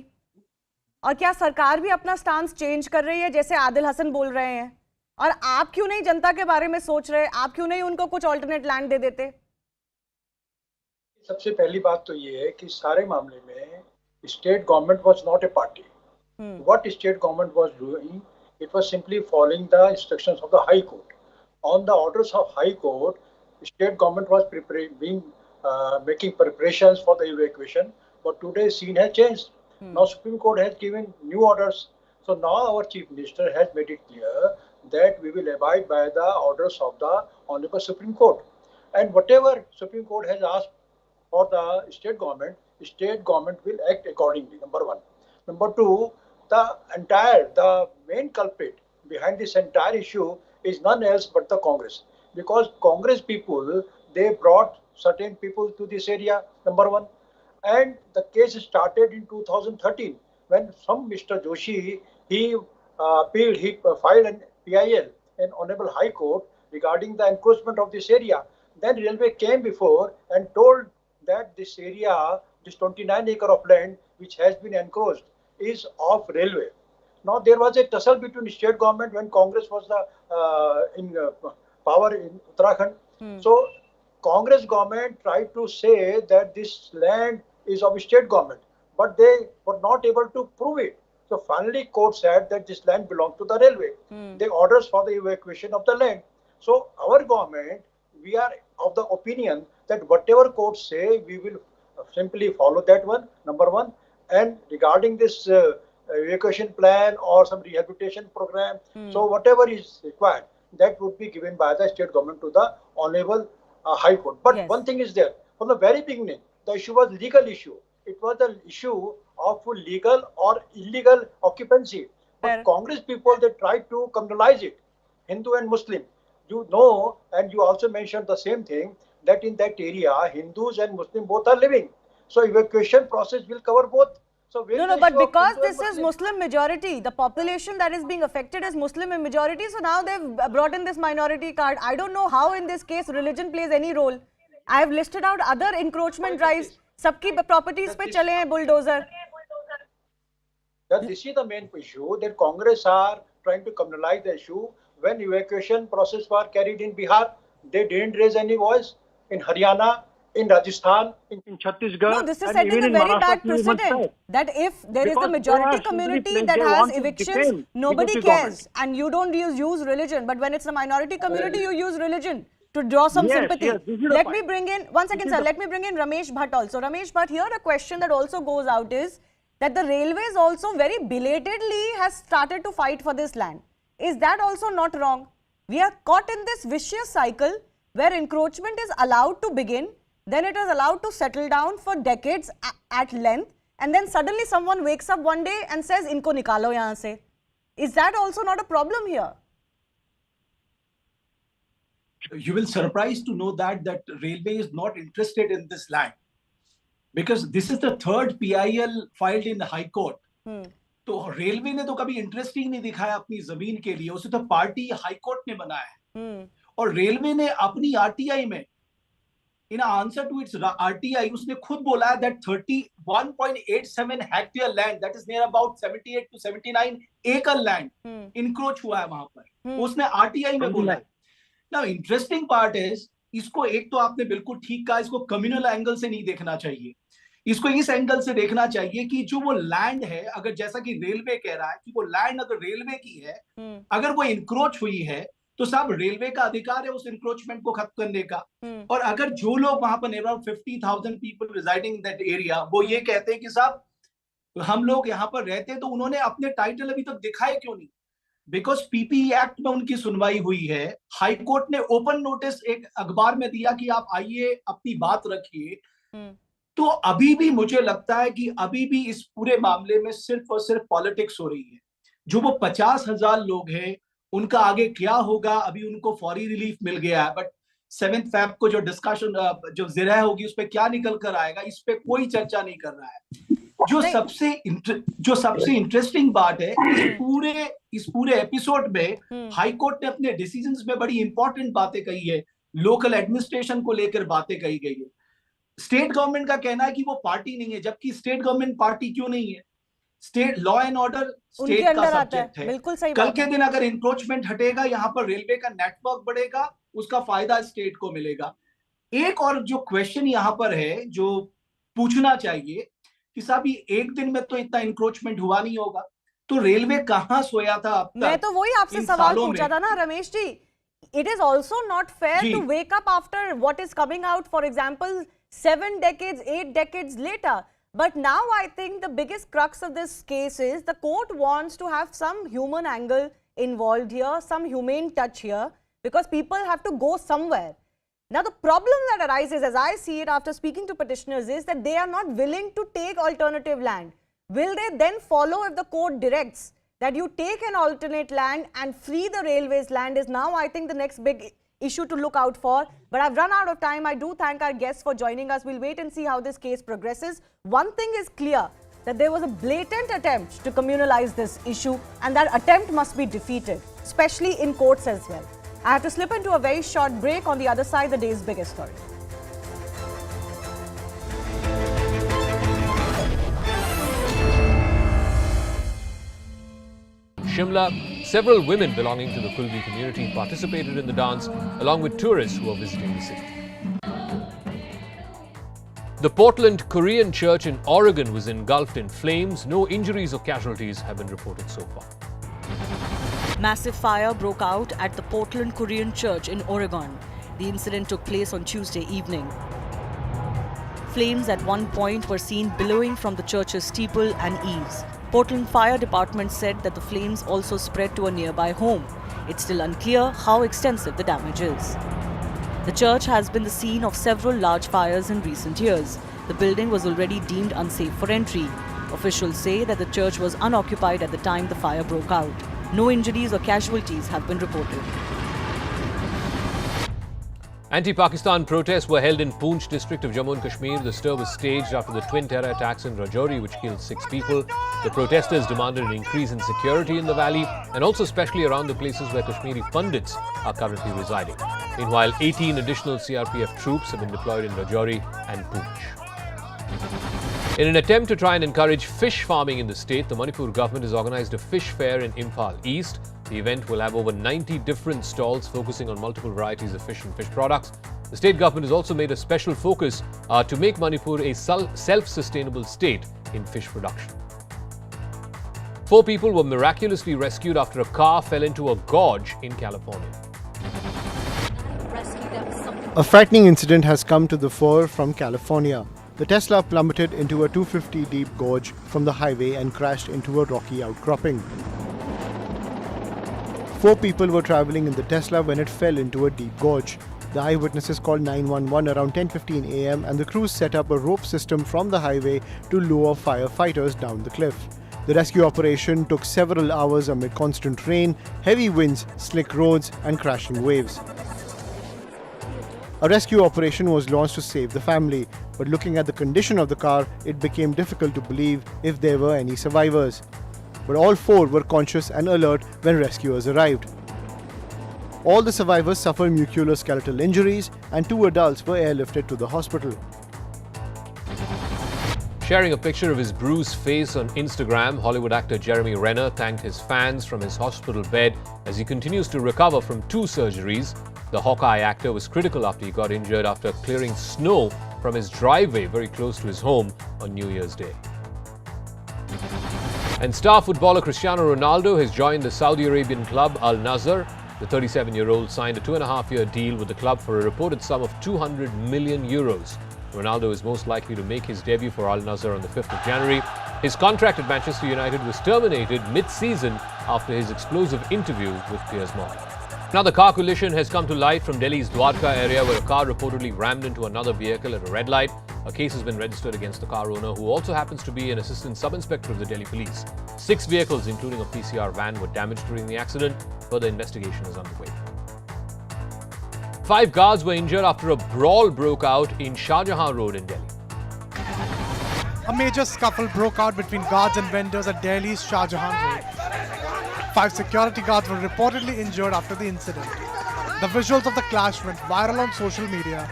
और क्या सरकार भी अपना स्टांस चेंज कर रही है जैसे आदिल हसन बोल रहे हैं और आप क्यों नहीं जनता के बारे में सोच रहे आप क्यों नहीं उनको कुछ ऑल्टरनेट लैंड दे देते सबसे पहली बात तो ये है कि सारे मामले में state government was not a party what state government was doing it was simply following the instructions of the high court on the orders of high court state government was making preparations for the evacuation, but today's scene has changed. Now Supreme Court has given new orders. So now our Chief Minister has made it clear that we will abide by the orders of the Honorable Supreme Court. And whatever Supreme Court has asked for the state government will act accordingly, number one. Number two, the main culprit behind this entire issue is none else but the Congress. Because Congress people, they brought certain people to this area, number one. And the case started in 2013 when some Mr. Joshi, he filed an PIL in Honorable High Court regarding the encroachment of this area. Then Railway came before and told that this area, this 29 acre of land which has been encroached is of Railway. Now there was a tussle between state government when Congress was in power in Uttarakhand. So Congress government tried to say that this land is of state government, but they were not able to prove it. So finally court said that this land belongs to the railway. They orders for the evacuation of the land. So our government, we are of the opinion that whatever courts say, we will simply follow that one, number one. And regarding this evacuation plan or some rehabilitation program, so whatever is required, that would be given by the state government to the Honorable High Court. But one thing is there, from the very beginning, the issue was legal issue. It was the issue of legal or illegal occupancy. But Congress people, they tried to criminalize it, Hindu and Muslim. You know, and you also mentioned the same thing, that in that area, Hindus and Muslim both are living. So evacuation process will cover both. So no, but because this is Muslim majority, the population that is being affected is Muslim in majority, so now they've brought in this minority card. I don't know how in this case religion plays any role. I have listed out other encroachment drives. Sabki properties pe chale hain bulldozer. That this is the main issue, that Congress are trying to criminalize the issue. When evacuation process were carried in Bihar, they didn't raise any voice. In Haryana, in Rajasthan, in Chhattisgarh. No, this is setting a very bad precedent. That if there is a majority community that has evictions, nobody cares, and you don't use religion. But when it's a minority community, you use religion to draw some sympathy. Let me bring in, one second sir, let me bring in Ramesh Bhatt also. Ramesh Bhatt, here a question that also goes out is that the railways also very belatedly has started to fight for this land. Is that also not wrong? We are caught in this vicious cycle where encroachment is allowed to begin, then it is allowed to settle down for decades at length, and then suddenly someone wakes up one day and says, "Inko nikalo yahan se." Is that also not a problem here? You will surprised to know that railway is not interested in this land, because this is the third PIL filed in the High Court. तो railway ने तो कभी interest ही नहीं दिखाया अपनी जमीन के लिए, उसे तो पार्टी हाई कोर्ट ने बनाया है। और रेलवे ने अपनी आरटीआई में, in answer to its RTI, उसने खुद बोला है that 31.87 hectare land, that is near about 78 to 79 एकड़ लैंड इनक्रोच हुआ है वहां पर, उसने आरटीआई में बोला है। नाउ इंटरेस्टिंग पार्ट इज, इसको एक तो आपने बिल्कुल ठीक कहा, इसको कम्युनल एंगल से नहीं देखना चाहिए, इसको इस एंगल से देखना चाहिए कि जो वो लैंड है, अगर जैसा कि रेलवे कह रहा है कि वो लैंड अगर रेलवे की है, अगर वो इनक्रोच हुई है तो साहब रेलवे का अधिकार है उस इनक्रोचमेंट को खत्म करने का। और अगर जो लोग वहां पर around 50,000 people residing in that area, वो ये कहते हैं कि साहब हम लोग यहाँ पर रहते हैं, तो उन्होंने अपने टाइटल अभी तक दिखाए क्यों नहीं? बिकॉज पीपीई एक्ट में उनकी सुनवाई हुई है, हाई कोर्ट ने ओपन नोटिस एक अखबार में दिया कि आप आइए अपनी बात रखिए। तो अभी भी मुझे लगता है कि अभी भी इस पूरे मामले में सिर्फ और सिर्फ पॉलिटिक्स हो रही है। जो वो 50,000 लोग हैं, उनका आगे क्या होगा, अभी उनको फौरी रिलीफ मिल गया है, बट 7 फेब को जो डिस्कशन जो जिरह होगी उस पर क्या निकल कर आएगा, इस पे कोई चर्चा नहीं कर रहा है। जो सबसे इंटरेस्टिंग बात है इस पूरे एपिसोड में, हाई कोर्ट ने अपने डिसीजंस में बड़ी इंपॉर्टेंट बातें कही है, लोकल एडमिनिस्ट्रेशन को लेकर बातें कही गई है। स्टेट गवर्नमेंट का कहना है कि वो पार्टी नहीं है, जबकि स्टेट गवर्नमेंट पार्टी क्यों नहीं है? State law and order state का सब्जेक्ट है। बिल्कुल सही कल के दिन अगर इंक्रोचमेंट हटेगा, यहाँ पर रेलवे का नेटवर्क बढ़ेगा, उसका फायदा स्टेट को मिलेगा। एक और जो क्वेश्चन यहाँ पर है जो पूछना चाहिए कि साहब ये एक दिन में तो इतना इंक्रोचमेंट हुआ नहीं होगा, तो रेलवे कहाँ सोया था अब तक? मैं तो वही आपसे सवाल पूछा था ना Ramesh ji. It is also not fair to wake up after what is coming out, for example, 7 decades, 8 decades later. But now I think the biggest crux of this case is the court wants to have some human angle involved here, some humane touch here, because people have to go somewhere. Now the problem that arises, as I see it after speaking to petitioners, is that they are not willing to take alternative land. Will they then follow if the court directs that you take an alternate land and free the railways land? Is now I think the next big issue to look out for. But I've run out of time. I do thank our guests for joining us. We'll wait and see how this case progresses. One thing is clear, that there was a blatant attempt to communalize this issue, and that attempt must be defeated, especially in courts as well. I have to slip into a very short break. On the other side, the day's biggest story. Shimla, several women belonging to the Kulbi community participated in the dance along with tourists who were visiting the city. The Portland Korean church in Oregon was engulfed in flames. No injuries or casualties have been reported so far. Massive fire broke out at the Portland Korean church in Oregon. The incident took place on Tuesday evening. Flames at one point were seen billowing from the church's steeple and eaves. Portland Fire Department said that the flames also spread to a nearby home. It's still unclear how extensive the damage is. The church has been the scene of several large fires in recent years. The building was already deemed unsafe for entry. Officials say that the church was unoccupied at the time the fire broke out. No injuries or casualties have been reported. Anti-Pakistan protests were held in Poonch district of Jammu and Kashmir. The stir was staged after the twin terror attacks in Rajouri, which killed 6 people. The protesters demanded an increase in security in the valley and also especially around the places where Kashmiri Pandits are currently residing. Meanwhile, 18 additional CRPF troops have been deployed in Rajouri and Poonch. In an attempt to try and encourage fish farming in the state, the Manipur government has organized a fish fair in Imphal East. The event will have over 90 different stalls focusing on multiple varieties of fish and fish products. The state government has also made a special focus to make Manipur a self-sustainable state in fish production. 4 people were miraculously rescued after a car fell into a gorge in California. A frightening incident has come to the fore from California. The Tesla plummeted into a 250 deep gorge from the highway and crashed into a rocky outcropping. 4 people were traveling in the Tesla when it fell into a deep gorge. The eyewitnesses called 911 around 10:15 a.m. and the crews set up a rope system from the highway to lower firefighters down the cliff. The rescue operation took several hours amid constant rain, heavy winds, slick roads and crashing waves. A rescue operation was launched to save the family, but looking at the condition of the car, it became difficult to believe if there were any survivors. But all 4 were conscious and alert when rescuers arrived. All the survivors suffered musculoskeletal injuries and 2 adults were airlifted to the hospital. Sharing a picture of his bruised face on Instagram, Hollywood actor Jeremy Renner thanked his fans from his hospital bed as he continues to recover from 2 surgeries. The Hawkeye actor was critical after he got injured after clearing snow from his driveway very close to his home on New Year's Day. And star footballer Cristiano Ronaldo has joined the Saudi Arabian club Al Nassr. The 37-year-old signed a 2.5-year deal with the club for a reported sum of 200 million euros. Ronaldo is most likely to make his debut for Al Nassr on the 5th of January. His contract at Manchester United was terminated mid-season after his explosive interview with Piers Morgan. Now, the car collision has come to light from Delhi's Dwarka area, where a car reportedly rammed into another vehicle at a red light. A case has been registered against the car owner, who also happens to be an assistant sub-inspector of the Delhi police. 6 vehicles, including a PCR van, were damaged during the accident. Further investigation is underway. 5 guards were injured after a brawl broke out in Shah Jahan Road in Delhi. A major scuffle broke out between guards and vendors at Delhi's Shah Jahan Road. 5 security guards were reportedly injured after the incident. The visuals of the clash went viral on social media.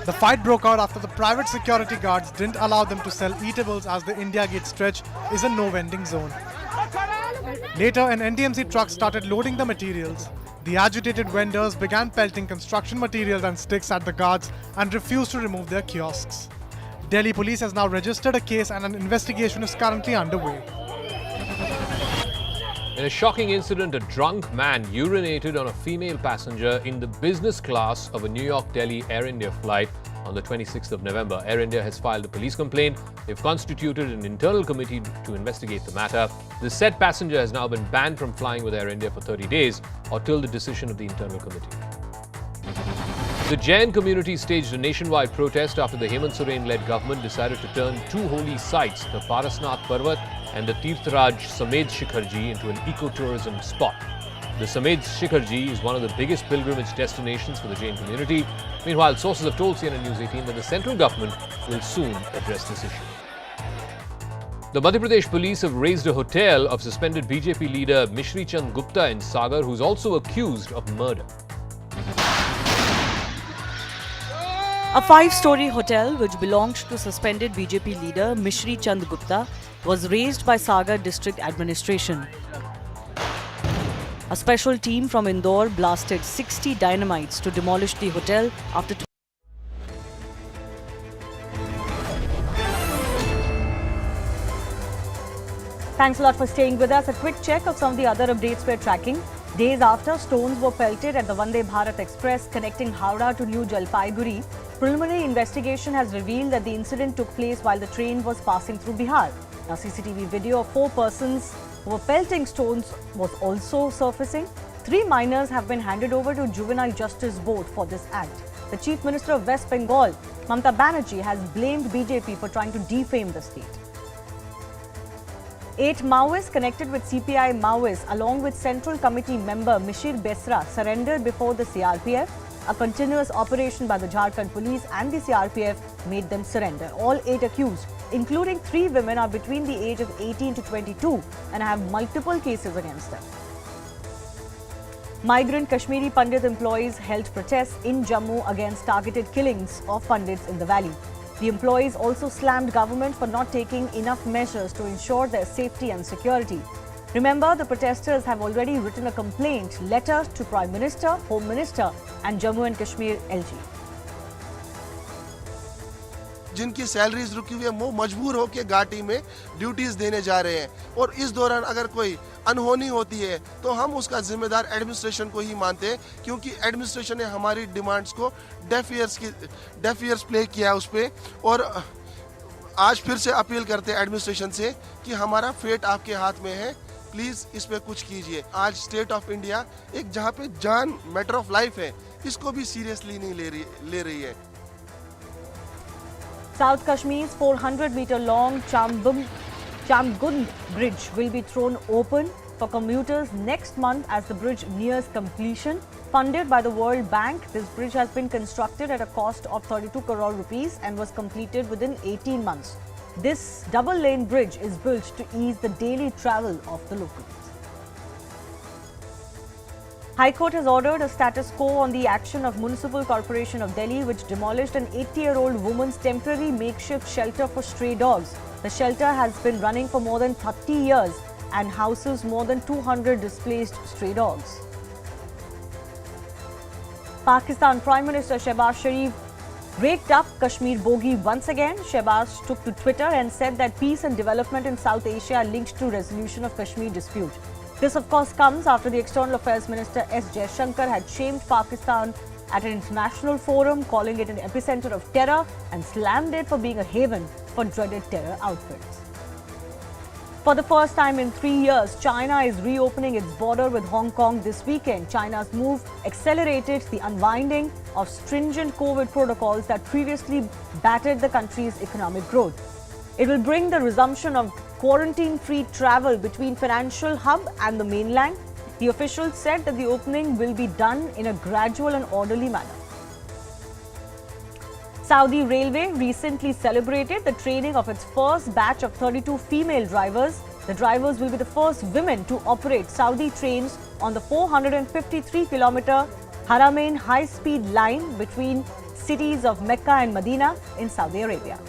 The fight broke out after the private security guards didn't allow them to sell eatables, as the India Gate stretch is a no-vending zone. Later, an NDMC truck started loading the materials. The agitated vendors began pelting construction materials and sticks at the guards and refused to remove their kiosks. Delhi police has now registered a case and an investigation is currently underway. In a shocking incident, a drunk man urinated on a female passenger in the business class of a New York-Delhi Air India flight on the 26th of November. Air India has filed a police complaint. They've constituted an internal committee to investigate the matter. The said passenger has now been banned from flying with Air India for 30 days or till the decision of the internal committee. The Jain community staged a nationwide protest after the Hemant Soren-led government decided to turn 2 holy sites, the Parasnath Parvat and the Tirthraj Samed Shikharji, into an eco-tourism spot. The Samed Shikharji is one of the biggest pilgrimage destinations for the Jain community. Meanwhile, sources have told CNN News 18 that the central government will soon address this issue. The Madhya Pradesh police have raised a hotel of suspended BJP leader Mishri Chand Gupta in Sagar, who's also accused of murder. A 5-story hotel which belonged to suspended BJP leader Mishri Chand Gupta was razed by Sagar district administration. A special team from Indore blasted 60 dynamites to demolish the hotel after Thanks a lot for staying with us. A quick check of some of the other updates we're tracking. Days after stones were pelted at the Vande Bharat Express connecting Howrah to New Jalpaiguri, preliminary investigation has revealed that the incident took place while the train was passing through Bihar. Now, CCTV video of 4 persons who were pelting stones was also surfacing. 3 minors have been handed over to Juvenile Justice Board for this act. The Chief Minister of West Bengal, Mamata Banerjee, has blamed BJP for trying to defame the state. 8 Maoists connected with CPI Maoists along with Central Committee member Mishir Besra surrendered before the CRPF. A continuous operation by the Jharkhand police and the CRPF made them surrender. All 8 accused, including 3 women, are between the age of 18 to 22 and have multiple cases against them. Migrant Kashmiri Pandit employees held protests in Jammu against targeted killings of Pandits in the valley. The employees also slammed government for not taking enough measures to ensure their safety and security. Remember, the protesters have already written a complaint letter to Prime Minister, Home Minister and Jammu and Kashmir LG. जिनकी salaries रुकी हुई है वो मजबूर होकर घाटी में duties देने जा रहे हैं और इस दौरान अगर कोई अनहोनी होती है तो हम उसका जिम्मेदार एडमिनिस्ट्रेशन को ही मानते हैं क्योंकि एडमिनिस्ट्रेशन ने हमारी डिमांड्स को डेफ ईयर्स प्ले किया है उस पर और आज फिर से अपील करते हैं एडमिनिस्ट्रेशन से कि हमारा फेट आपके हाथ में है, प्लीज इस पे कुछ कीजिए। आज स्टेट ऑफ इंडिया एक जहाँ पे जान मैटर ऑफ लाइफ है, इसको भी सीरियसली नहीं ले रही है। South Kashmir's 400-meter long Chamgund Bridge will be thrown open for commuters next month as the bridge nears completion. Funded by the World Bank, this bridge has been constructed at a cost of 32 crore rupees and was completed within 18 months. This double-lane bridge is built to ease the daily travel of the locals. High Court has ordered a status quo on the action of Municipal Corporation of Delhi, which demolished an 80-year-old woman's temporary makeshift shelter for stray dogs. The shelter has been running for more than 30 years and houses more than 200 displaced stray dogs. Pakistan Prime Minister Shehbaz Sharif raked up Kashmir bogey once again. Shehbaz took to Twitter and said that peace and development in South Asia are linked to resolution of Kashmir dispute. This, of course, comes after the External Affairs Minister S. Jaishankar had shamed Pakistan at an international forum, calling it an epicenter of terror and slammed it for being a haven for dreaded terror outfits. For the first time in 3 years, China is reopening its border with Hong Kong this weekend. China's move accelerated the unwinding of stringent COVID protocols that previously battered the country's economic growth. It will bring the resumption of quarantine-free travel between financial hub and the mainland. The officials said that the opening will be done in a gradual and orderly manner. Saudi Railway recently celebrated the training of its first batch of 32 female drivers. The drivers will be the first women to operate Saudi trains on the 453-kilometer Haramain high-speed line between cities of Mecca and Medina in Saudi Arabia.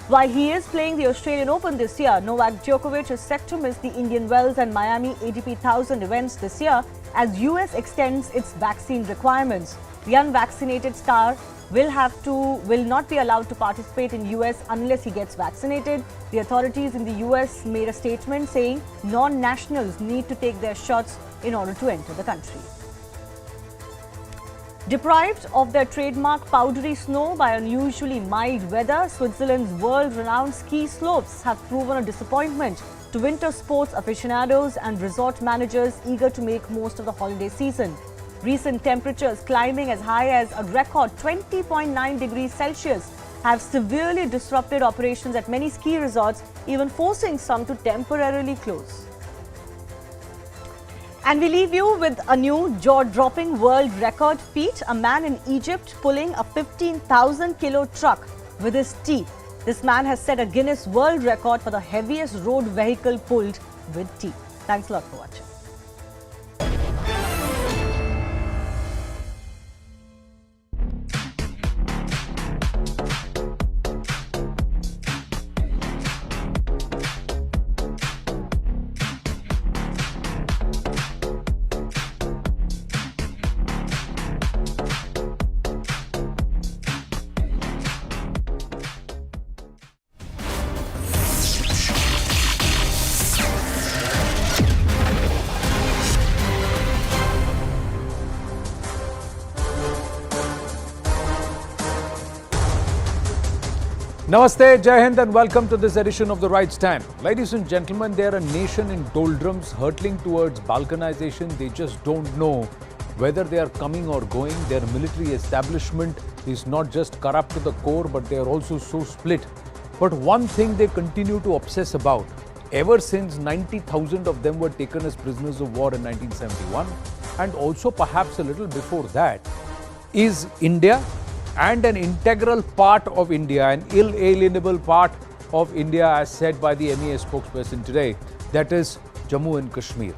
While he is playing the Australian Open this year, Novak Djokovic is set to miss the Indian Wells and Miami ATP 1000 events this year as US extends its vaccine requirements. The unvaccinated star will not be allowed to participate in US unless he gets vaccinated. The authorities in the US made a statement saying non-nationals need to take their shots in order to enter the country. Deprived of their trademark powdery snow by unusually mild weather, Switzerland's world-renowned ski slopes have proven a disappointment to winter sports aficionados and resort managers eager to make most of the holiday season. Recent temperatures climbing as high as a record 20.9 degrees Celsius have severely disrupted operations at many ski resorts, even forcing some to temporarily close. And we leave you with a new jaw-dropping world record feat. A man in Egypt pulling a 15,000-kilo truck with his teeth. This man has set a Guinness World Record for the heaviest road vehicle pulled with teeth. Thanks a lot for watching. Namaste, Jai Hind, and welcome to this edition of The Right Stand. Ladies and gentlemen, they are a nation in doldrums hurtling towards balkanization. They just don't know whether they are coming or going. Their military establishment is not just corrupt to the core, but they are also so split. But one thing they continue to obsess about, ever since 90,000 of them were taken as prisoners of war in 1971, and also perhaps a little before that, is India and an integral part of India, an inalienable part of India, as said by the MEA spokesperson today, that is Jammu and Kashmir.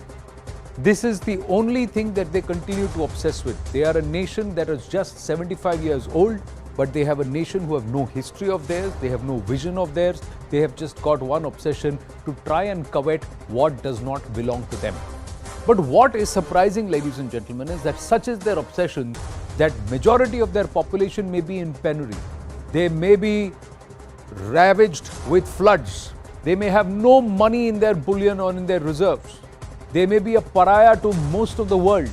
This is the only thing that they continue to obsess with. They are a nation that is just 75 years old, but they have a nation who have no history of theirs, they have no vision of theirs, they have just got one obsession to try and covet what does not belong to them. But what is surprising, ladies and gentlemen, is that such is their obsession that majority of their population may be in penury. They may be ravaged with floods. They may have no money in their bullion or in their reserves. They may be a pariah to most of the world.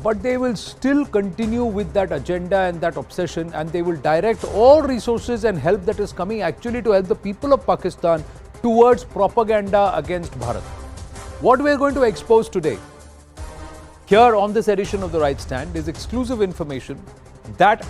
But they will still continue with that agenda and that obsession, and they will direct all resources and help that is coming actually to help the people of Pakistan towards propaganda against Bharat. What we are going to expose today here on this edition of The Right Stand is exclusive information that